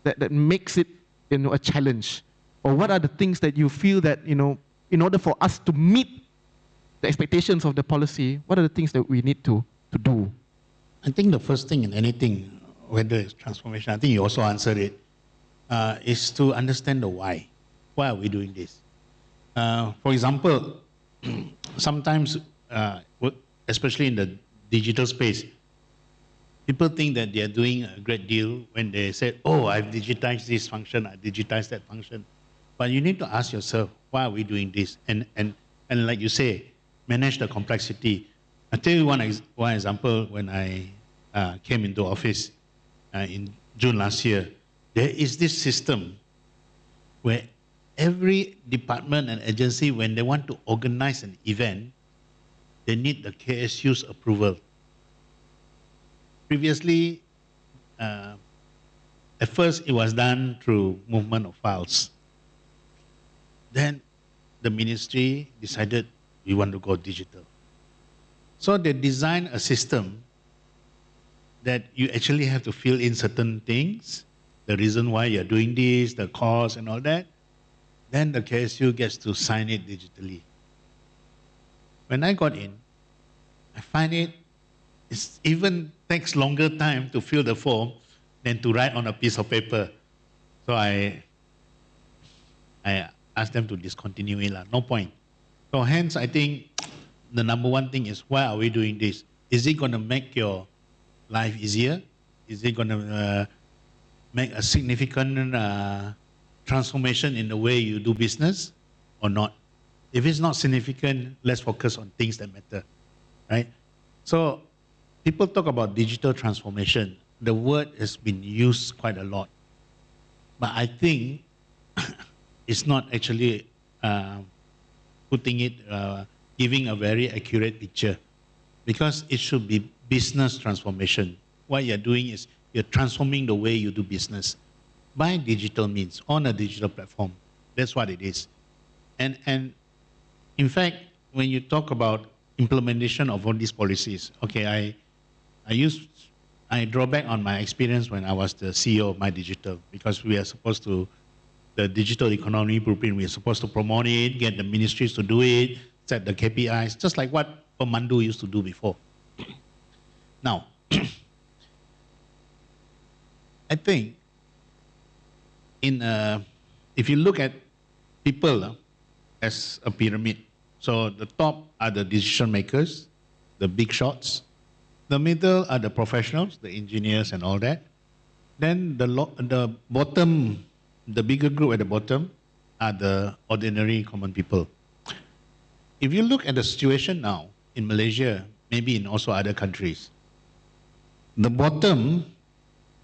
that makes it a challenge? Or what are the things that you feel that in order for us to meet the expectations of the policy, what are the things that we need to do? I think the first thing in anything, whether it's transformation, I think you also answered it, is to understand the why. Why are we doing this? For example, sometimes, especially in the digital space, people think that they are doing a great deal when they say, oh, I've digitized this function, I digitized that function. But you need to ask yourself, why are we doing this? And like you say, manage the complexity. I'll tell you one example. When I came into office in June last year, there is this system where every department and agency, when they want to organize an event, they need the KSU's approval. Previously, at first it was done through movement of files. Then the ministry decided we want to go digital. So they designed a system that you actually have to fill in certain things, the reason why you're doing this, the cost and all that. Then the KSU gets to sign it digitally. When I got in, I find it even takes longer time to fill the form than to write on a piece of paper. So I asked them to discontinue it. No point. So hence, I think the number one thing is, why are we doing this? Is it going to make your life easier? Is it going to make a significant transformation in the way you do business or not? If it's not significant, let's focus on things that matter, right? So people talk about digital transformation. The word has been used quite a lot. But I think it's not actually giving a very accurate picture, because it should be business transformation. What you're doing is you're transforming the way you do business by digital means, on a digital platform. That's what it is. And in fact, when you talk about implementation of all these policies, okay, I draw back on my experience when I was the CEO of MyDigital, because we are supposed to, the digital economy blueprint, we are supposed to promote it, get the ministries to do it, set the KPIs, just like what Pemandu used to do before. Now, I think if you look at people as a pyramid, so the top are the decision makers, the big shots. The middle are the professionals, the engineers and all that. Then the bottom, the bigger group at the bottom are the ordinary common people. If you look at the situation now in Malaysia, maybe in also other countries, the bottom,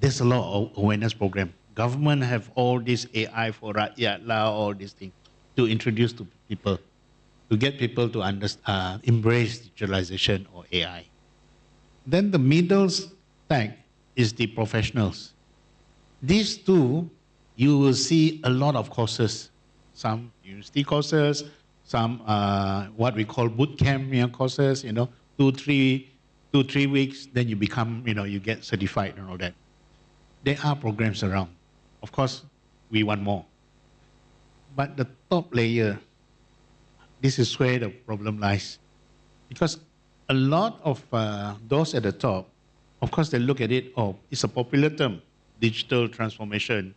there's a lot of awareness program. Government have all this AI for rakyat lah, all these things to introduce to people, to get people to embrace digitalization or AI. Then the middle stack is the professionals. These two, you will see a lot of courses, some university courses, some what we call boot camp courses, 2-3 weeks, then you become, you get certified and all that. There are programs around. Of course, we want more. But the top layer, this is where the problem lies. Because a lot of those at the top, of course, they look at it, oh, it's a popular term, digital transformation,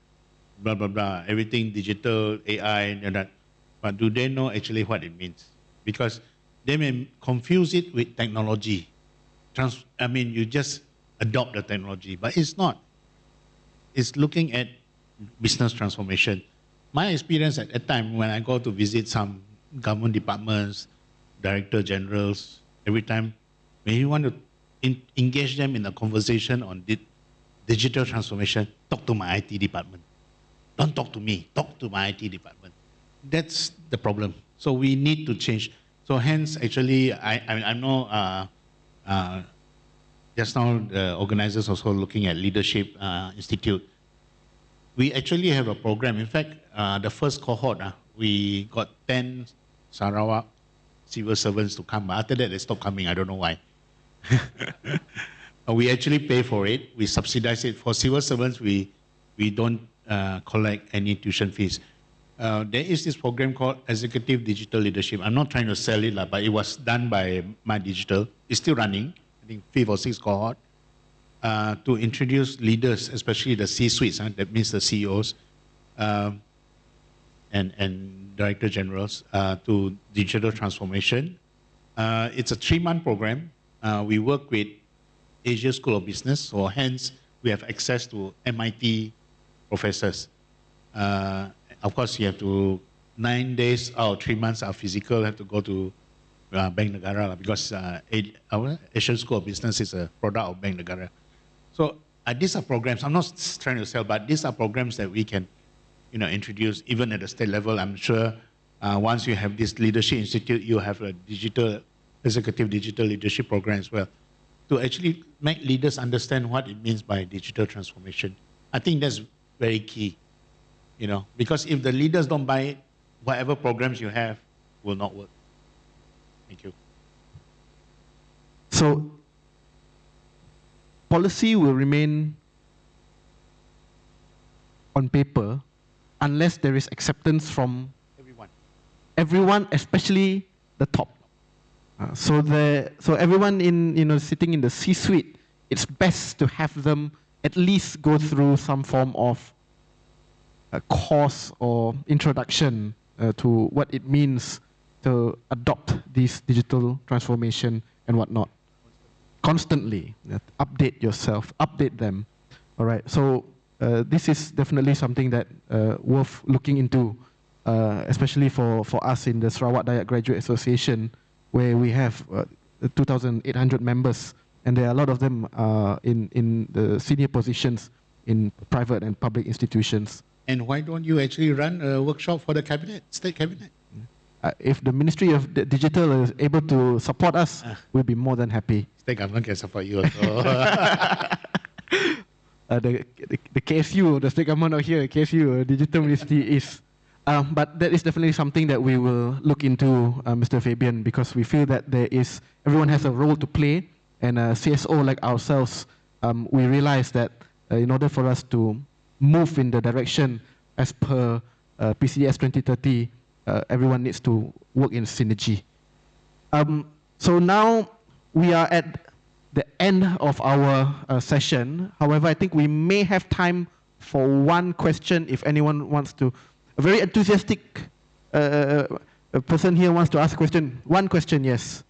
blah, blah, blah, everything digital, AI, and that. But do they know actually what it means? Because they may confuse it with technology. You just adopt the technology, but it's not. It's looking at business transformation. My experience at that time, when I go to visit some government departments, director generals, every time, when you want to engage them in a conversation on digital transformation, talk to my IT department. Don't talk to me, talk to my IT department. That's the problem. So we need to change. So hence, actually, I know just now the organizers also looking at Leadership Institute. We actually have a program. In fact, the first cohort, we got 10 Sarawak civil servants to come. But after that, they stopped coming. I don't know why. We actually pay for it. We subsidize it. For civil servants, we don't collect any tuition fees. There is this program called Executive Digital Leadership. I'm not trying to sell it, but it was done by My Digital. It's still running, I think 5th or 6th cohort, to introduce leaders, especially the C-suites, that means the CEOs and Director Generals, to digital transformation. It's a 3-month program. We work with Asia School of Business, so hence we have access to MIT professors. Of course, you have to, 9 days out, 3 months are physical, have to go to Bank Negara because our Asian School of Business is a product of Bank Negara. So these are programs, I'm not trying to sell, but these are programs that we can introduce even at the state level. I'm sure once you have this Leadership Institute, you have a executive digital leadership program as well, to actually make leaders understand what it means by digital transformation. I think that's very key. Because if the leaders don't buy it, whatever programs you have will not work. Thank you. So, policy will remain on paper unless there is acceptance from everyone, especially the top. So everyone sitting in the C-suite, it's best to have them at least go through some form of a course or introduction to what it means to adopt this digital transformation and whatnot. Constantly, update yourself, update them. All right, so this is definitely something that worth looking into, especially for us in the Sarawak Dayak Graduate Association, where we have 2,800 members, and there are a lot of them in the senior positions in private and public institutions. And why don't you actually run a workshop for the cabinet, state cabinet? If the Ministry of Digital is able to support us, we'll be more than happy. State government can support you also. The KSU, the state government out here, KSU, Digital Ministry is. But that is definitely something that we will look into, Mr. Fabian, because we feel that everyone has a role to play, and CSO like ourselves, we realize that in order for us to move in the direction as per PCS 2030, everyone needs to work in synergy. So now we are at the end of our session. However, I think we may have time for one question if anyone wants to. A very enthusiastic person here wants to ask a question. One question, yes.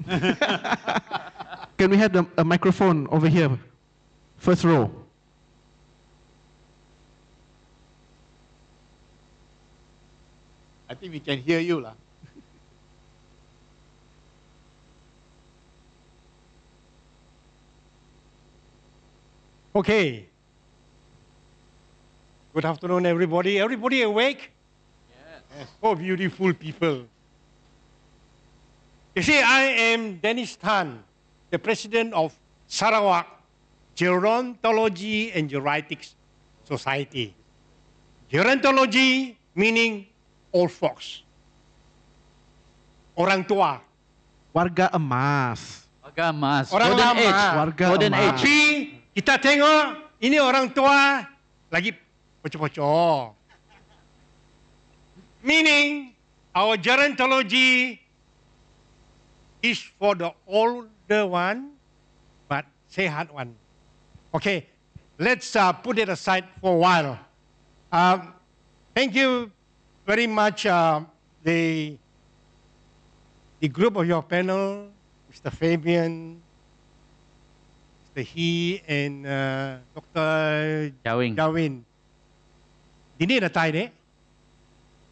Can we have a microphone over here? First row. I think we can hear you, lah. Okay. Good afternoon, everybody. Everybody awake? Yes. Oh, beautiful people. You see, I am Dennis Tan, the president of Sarawak Gerontology and Geriatrics Society. Gerontology meaning old folks. Orang tua. Warga emas. Warga emas. Orang Golden lama. age. Warga Golden emas. age. Tapi kita tengok ini orang tua lagi poco-poco. Meaning our gerontology is for the older one but sehat one. Okay, let's put it aside for a while. Thank you very much the group of your panel, Mr. Fabian, Mr. Hii, and Dr. Jawing. Ini datang ni.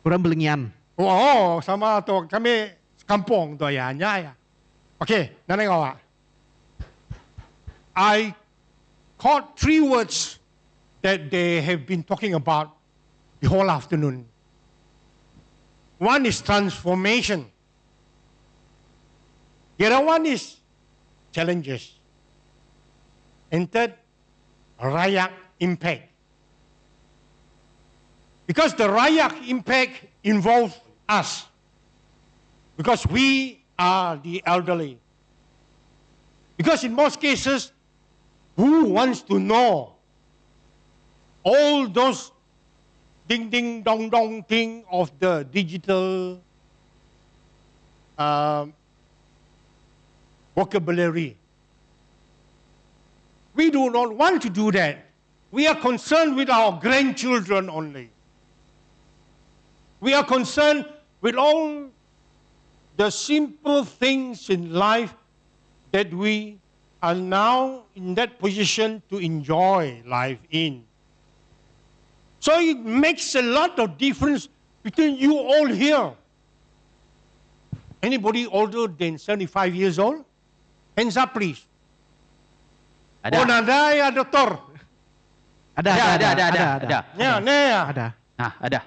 Kurang belengian. Oh, sama tu kami kampung tu ya, ya. Okay, nanti awak. I caught 3 words that they have been talking about the whole afternoon. One is transformation. The other one is challenges. And third, rayak impact. Because the rayak impact involves us. Because we are the elderly. Because in most cases, who wants to know all those ding ding dong dong thing of the digital vocabulary? We do not want to do that. We are concerned with our grandchildren only. We are concerned with all the simple things in life that we are now in that position to enjoy life in. So it makes a lot of difference between you all here. Anybody older than 75 years old? Hands up, please. Ada. Oh, nada ya, doktor. Ada. Ya, ya. Ada. Ah, ada.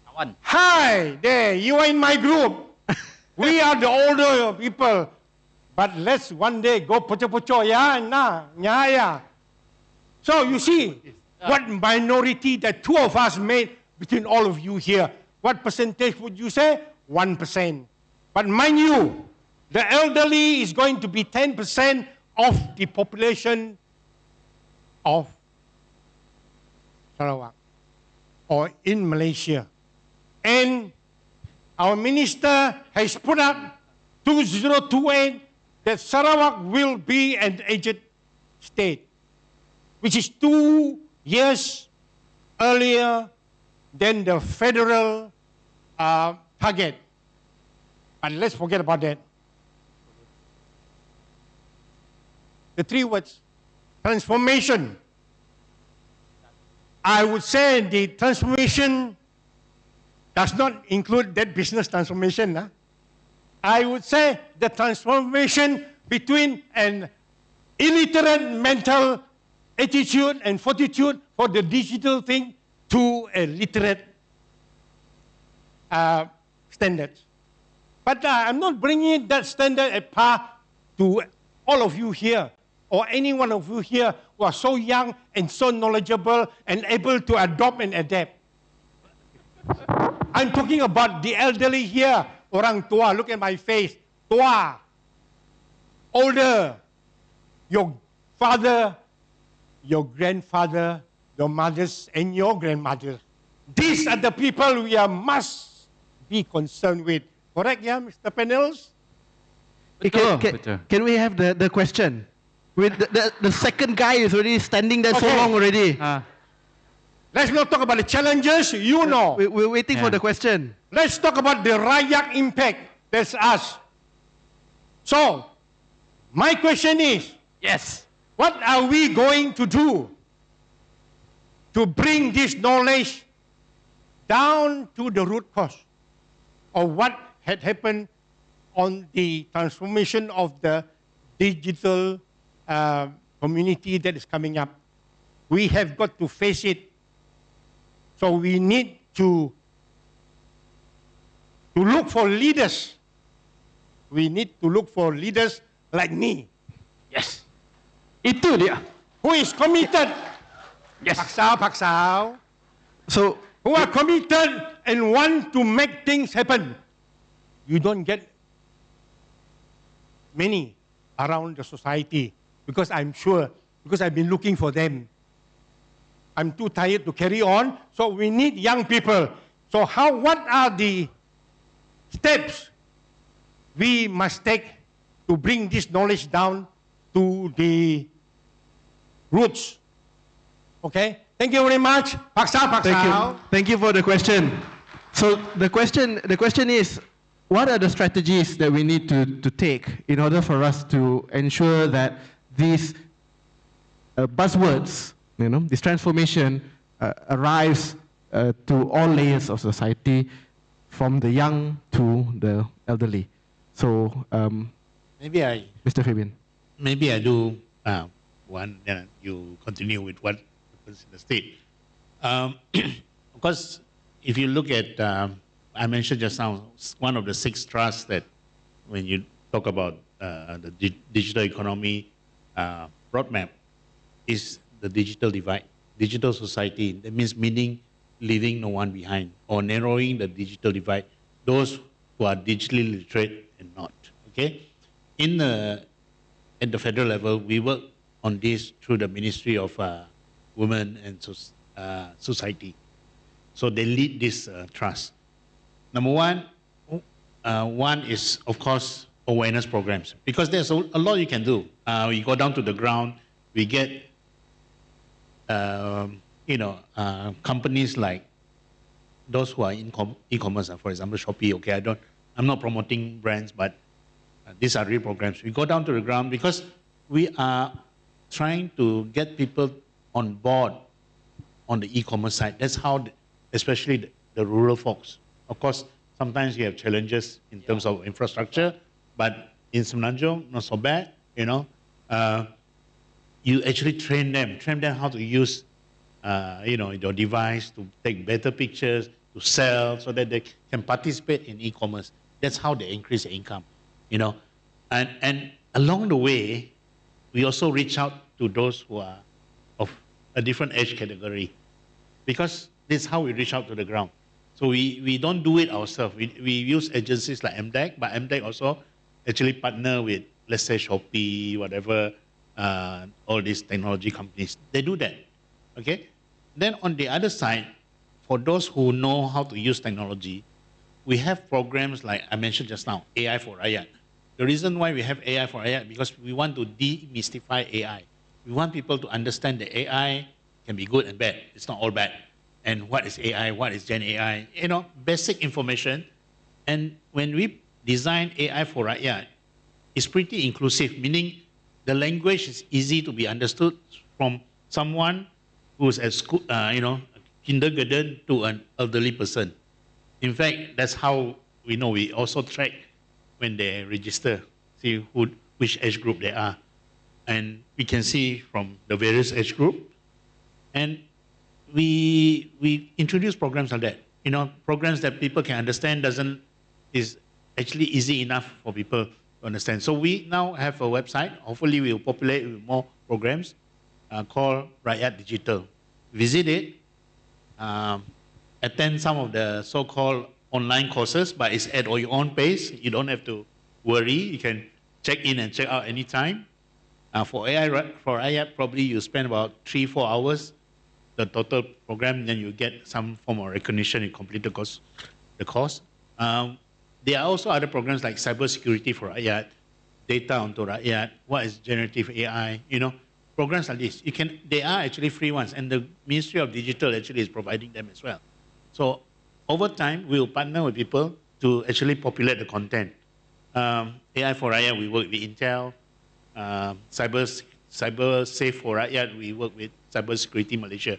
Kawan. Hi, there, you are in my group. We are the older people. But let's one day go pocho-pocho, ya, ya. So you see, what minority that 2 of us made between all of you here. What percentage would you say? 1%. But mind you, the elderly is going to be 10% of the population of Sarawak or in Malaysia. And our minister has put up 2028 that Sarawak will be an aged state, which is 2 years earlier than the federal target. But let's forget about that. The 3 words, transformation. I would say the transformation does not include that business transformation. I would say the transformation between an illiterate mental attitude and fortitude for the digital thing to a literate standards. But I'm not bringing that standard at par to all of you here or any one of you here who are so young and so knowledgeable and able to adopt and adapt. I'm talking about the elderly here. Orang tua, look at my face. Tua, older, your father, your grandfather, your mothers, and your grandmothers. These are the people we must be concerned with. Correct, yeah, Mr. Panels? Betul. Can we have the question? With the second guy is already standing there so Okay. long already. Let's not talk about the challenges, you know. We're waiting for the question. Let's talk about the rayak impact. That's us. So, my question is, Yes. what are we going to do to bring this knowledge down to the root cause of what had happened on the transformation of the digital community that is coming up. We have got to face it. So we need to look for leaders. We need to look for leaders like me. Yes. Itu dia. Who is committed. Yes. Paksao. So, Who are committed and want to make things happen. You don't get many around the society because I'm sure, because I've been looking for them. I'm too tired to carry on, so we need young people. So what are the steps we must take to bring this knowledge down to the roots? Okay? Thank you very much. Paksao. thank you. Thank you for the question. So the question is, what are the strategies that we need to take in order for us to ensure that these buzzwords, this transformation arrives to all layers of society, from the young to the elderly. So, Mr. Fabian. Maybe I do one, then you continue with what happens in the state. Of course, if you look at, I mentioned just now, one of the 6 trusts that when you talk about the digital economy roadmap is the digital divide, digital society. That means meaning leaving no one behind or narrowing the digital divide, those who are digitally literate and not, okay? At the federal level, we work on this through the Ministry of Women and Society. So they lead this trust. Number one is, of course, awareness programs, because there's a lot you can do. We go down to the ground, we get, companies like those who are in e-commerce, for example, Shopee. Okay, I'm not promoting brands, but these are real programs. We go down to the ground because we are trying to get people on board on the e-commerce side. That's how, especially the rural folks. Of course, sometimes you have challenges in terms of infrastructure, but in Semenanjung, not so bad, you actually train them how to use, your device to take better pictures, to sell, so that they can participate in e-commerce. That's how they increase their income, And along the way, we also reach out to those who are of a different age category, because this is how we reach out to the ground. So we don't do it ourselves. We use agencies like MDEC, but MDEC also actually partner with, let's say, Shopee, whatever, all these technology companies. They do that, okay? Then on the other side, for those who know how to use technology, we have programs like I mentioned just now, AI for Rakyat. The reason why we have AI for Rakyat, because we want to demystify AI. We want people to understand that AI can be good and bad. It's not all bad. And what is AI? What is Gen AI? Basic information. And when we design AI for Rakyat, it's pretty inclusive, meaning the language is easy to be understood from someone who's at school, kindergarten to an elderly person. In fact, that's how we know. We also track when they register, see which age group they are. And we can see from the various age group. And we introduce programs like that. Programs that people can understand is actually easy enough for people to understand. So we now have a website. Hopefully we will populate with more programs called Rakyat Digital. Visit it, attend some of the so-called online courses, but it's at your own pace. You don't have to worry. You can check in and check out anytime. For Rakyat, probably you spend about 3-4 hours, the total program, then you get some form of recognition and complete the course. There are also other programs like cybersecurity for Rakyat, data onto Rakyat, what is generative AI, programs like this. They are actually free ones, and the Ministry of Digital actually is providing them as well. So over time, we will partner with people to actually populate the content. AI for Rakyat, we work with Intel. Cyber Safe for Rakyat, we work with Cybersecurity Malaysia.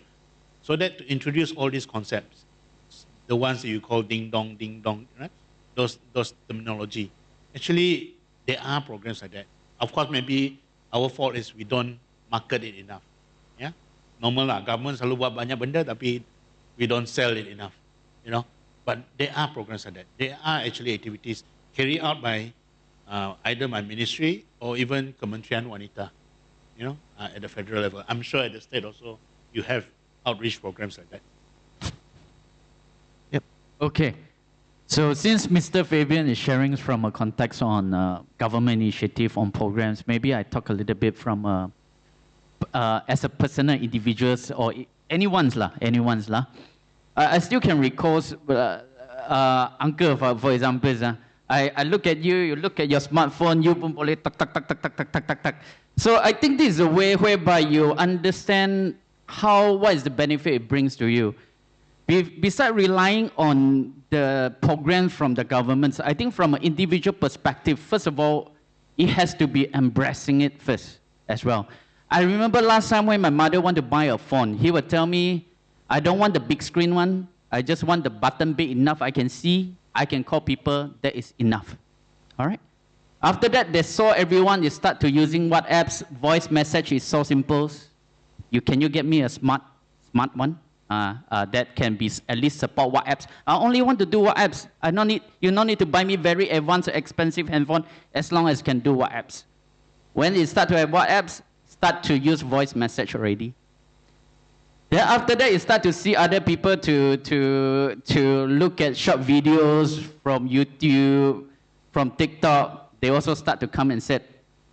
So that to introduce all these concepts, the ones that you call ding dong, right? Those terminology. Actually, there are programs like that. Of course, maybe our fault is we don't market it enough. Yeah, normal lah. Government selalu buat banyak benda, tapi we don't sell it enough. You know, but there are programs like that. There are actually activities carried out by either my ministry or even Kementerian Wanita. You know, at the federal level. I'm sure at the state also you have outreach programs like that. Yep. Okay. So since Mr. Fabian is sharing from a context on government initiative on programs, maybe I talk a little bit from as a personal individuals or anyone's lah. I still can recall, Uncle, for example, I look at you, you look at your smartphone, you pun boleh tak tak tak tak tak tak tak tak tak. So I think this is a way whereby you understand what is the benefit it brings to you. Besides relying on the programs from the governments, I think from an individual perspective, first of all, it has to be embracing it first as well. I remember last time when my mother wanted to buy a phone, he would tell me, I don't want the big screen one, I just want the button big enough I can see, I can call people, that is enough. All right? After that, they saw everyone, they start to using WhatsApp, voice message is so simple. Can you get me a smart one? That can be at least support WhatsApp. I only want to do WhatsApp. You don't need to buy me very advanced, expensive handphone as long as can do WhatsApp. When you start to have WhatsApp, start to use voice message already. Then after that, you start to see other people to look at short videos from YouTube, from TikTok. They also start to come and say,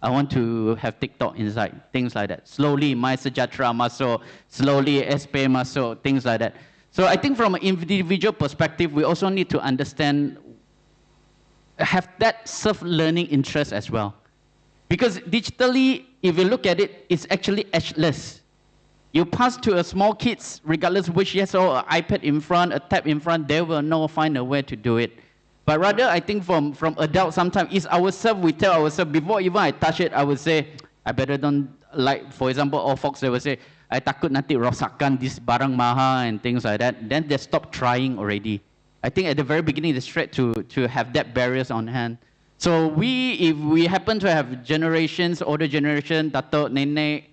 I want to have TikTok inside, things like that. Slowly, MySET masuk, slowly SP masuk, things like that. So I think from an individual perspective, we also need to understand, have that self-learning interest as well. Because digitally, if you look at it, it's actually edgeless. You pass to a small kids, regardless which yes or an iPad in front, a tab in front, they will find a way to do it. But rather, I think from adults, sometimes it's ourselves, we tell ourselves, before even I touch it, I would say, I better don't, like, for example, all folks, they will say, I takut nanti rosakkan this barang mahal and things like that. Then they stop trying already. I think at the very beginning, it's straight to have that barriers on hand. So if we happen to have generations, older generation, datuk, nenek,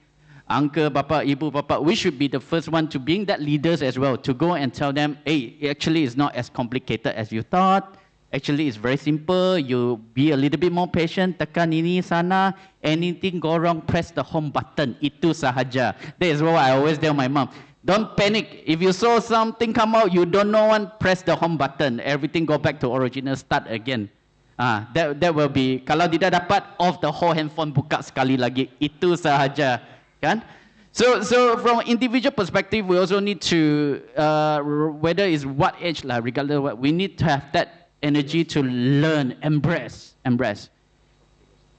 uncle, bapa, ibu, bapa, we should be the first one to being that leaders as well, to go and tell them, hey, actually it's not as complicated as you thought. Actually, it's very simple. You be a little bit more patient. Tekan ini sana. Anything go wrong, press the home button. Itu sahaja. That is what I always tell my mom. Don't panic. If you saw something come out, you don't know one, press the home button. Everything go back to original, start again. That will be. Kalau tidak dapat, off the whole handphone, buka sekali lagi. Itu sahaja, kan? So from individual perspective, we also need to, whether it's what age lah, regardless of what, we need to have that energy to learn, embrace.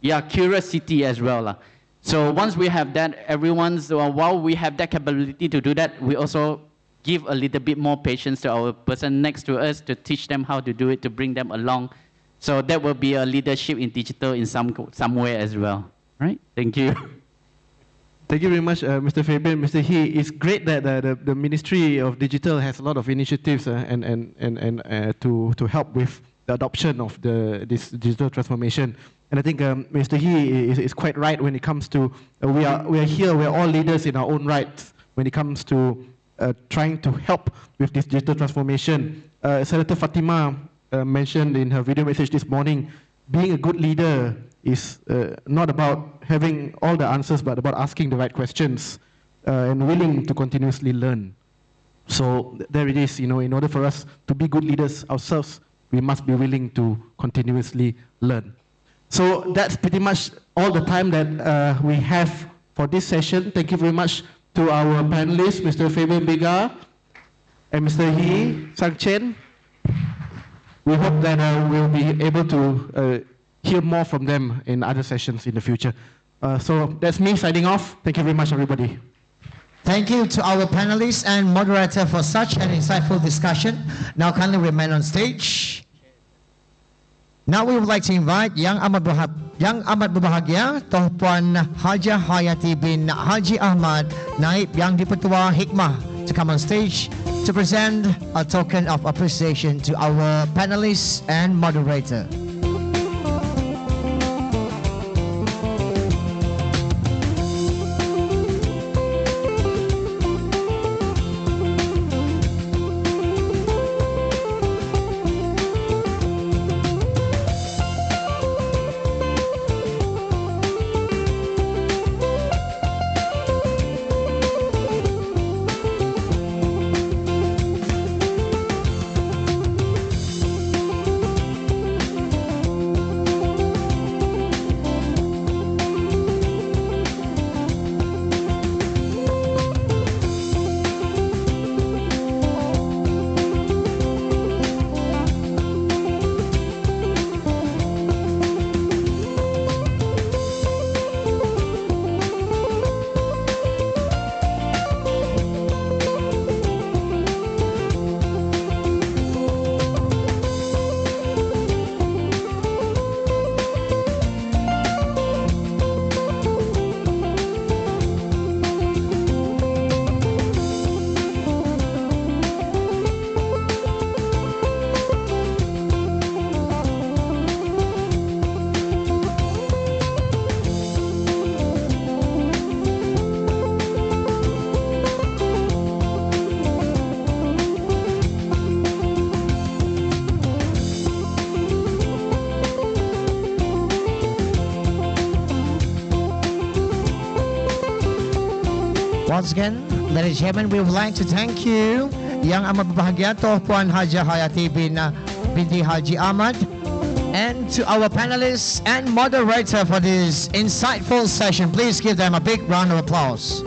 Yeah, curiosity as well lah. So once we have that, while we have that capability to do that, we also give a little bit more patience to our person next to us to teach them how to do it, to bring them along. So that will be a leadership in digital in some way as well. Right? Thank you. Thank you very much, Mr. Fabian. Mr. Hii, it's great that the Ministry of Digital has a lot of initiatives to help with the adoption of this digital transformation. And I think Mr. Hii is quite right when it comes to, we are here, we are all leaders in our own rights when it comes to trying to help with this digital transformation. Senator Fatima mentioned in her video message this morning, being a good leader is not about having all the answers, but about asking the right questions and willing to continuously learn. So there it is, in order for us to be good leaders ourselves, we must be willing to continuously learn. So that's pretty much all the time that we have for this session. Thank you very much to our panelists, Mr. Fabian Bigar and Mr. Hii Saan Chieng. We hope that we'll be able to hear more from them in other sessions in the future. So that's me signing off. Thank you very much, everybody. Thank you to our panelists and moderator for such an insightful discussion. Now kindly remain on stage. Now we would like to invite Yang Amat Berbahagia Tuan Puan Hajah Hayati bin Haji Ahmad, Naib Yang di-Pertua HIKMAH, to come on stage to present a token of appreciation to our panelists and moderator. Once again, ladies and gentlemen, we would like to thank you yang amat berbahagia Tuan Puan Haja Hayati binti Haji Ahmad, and to our panelists and moderator for this insightful session. Please give them a big round of applause.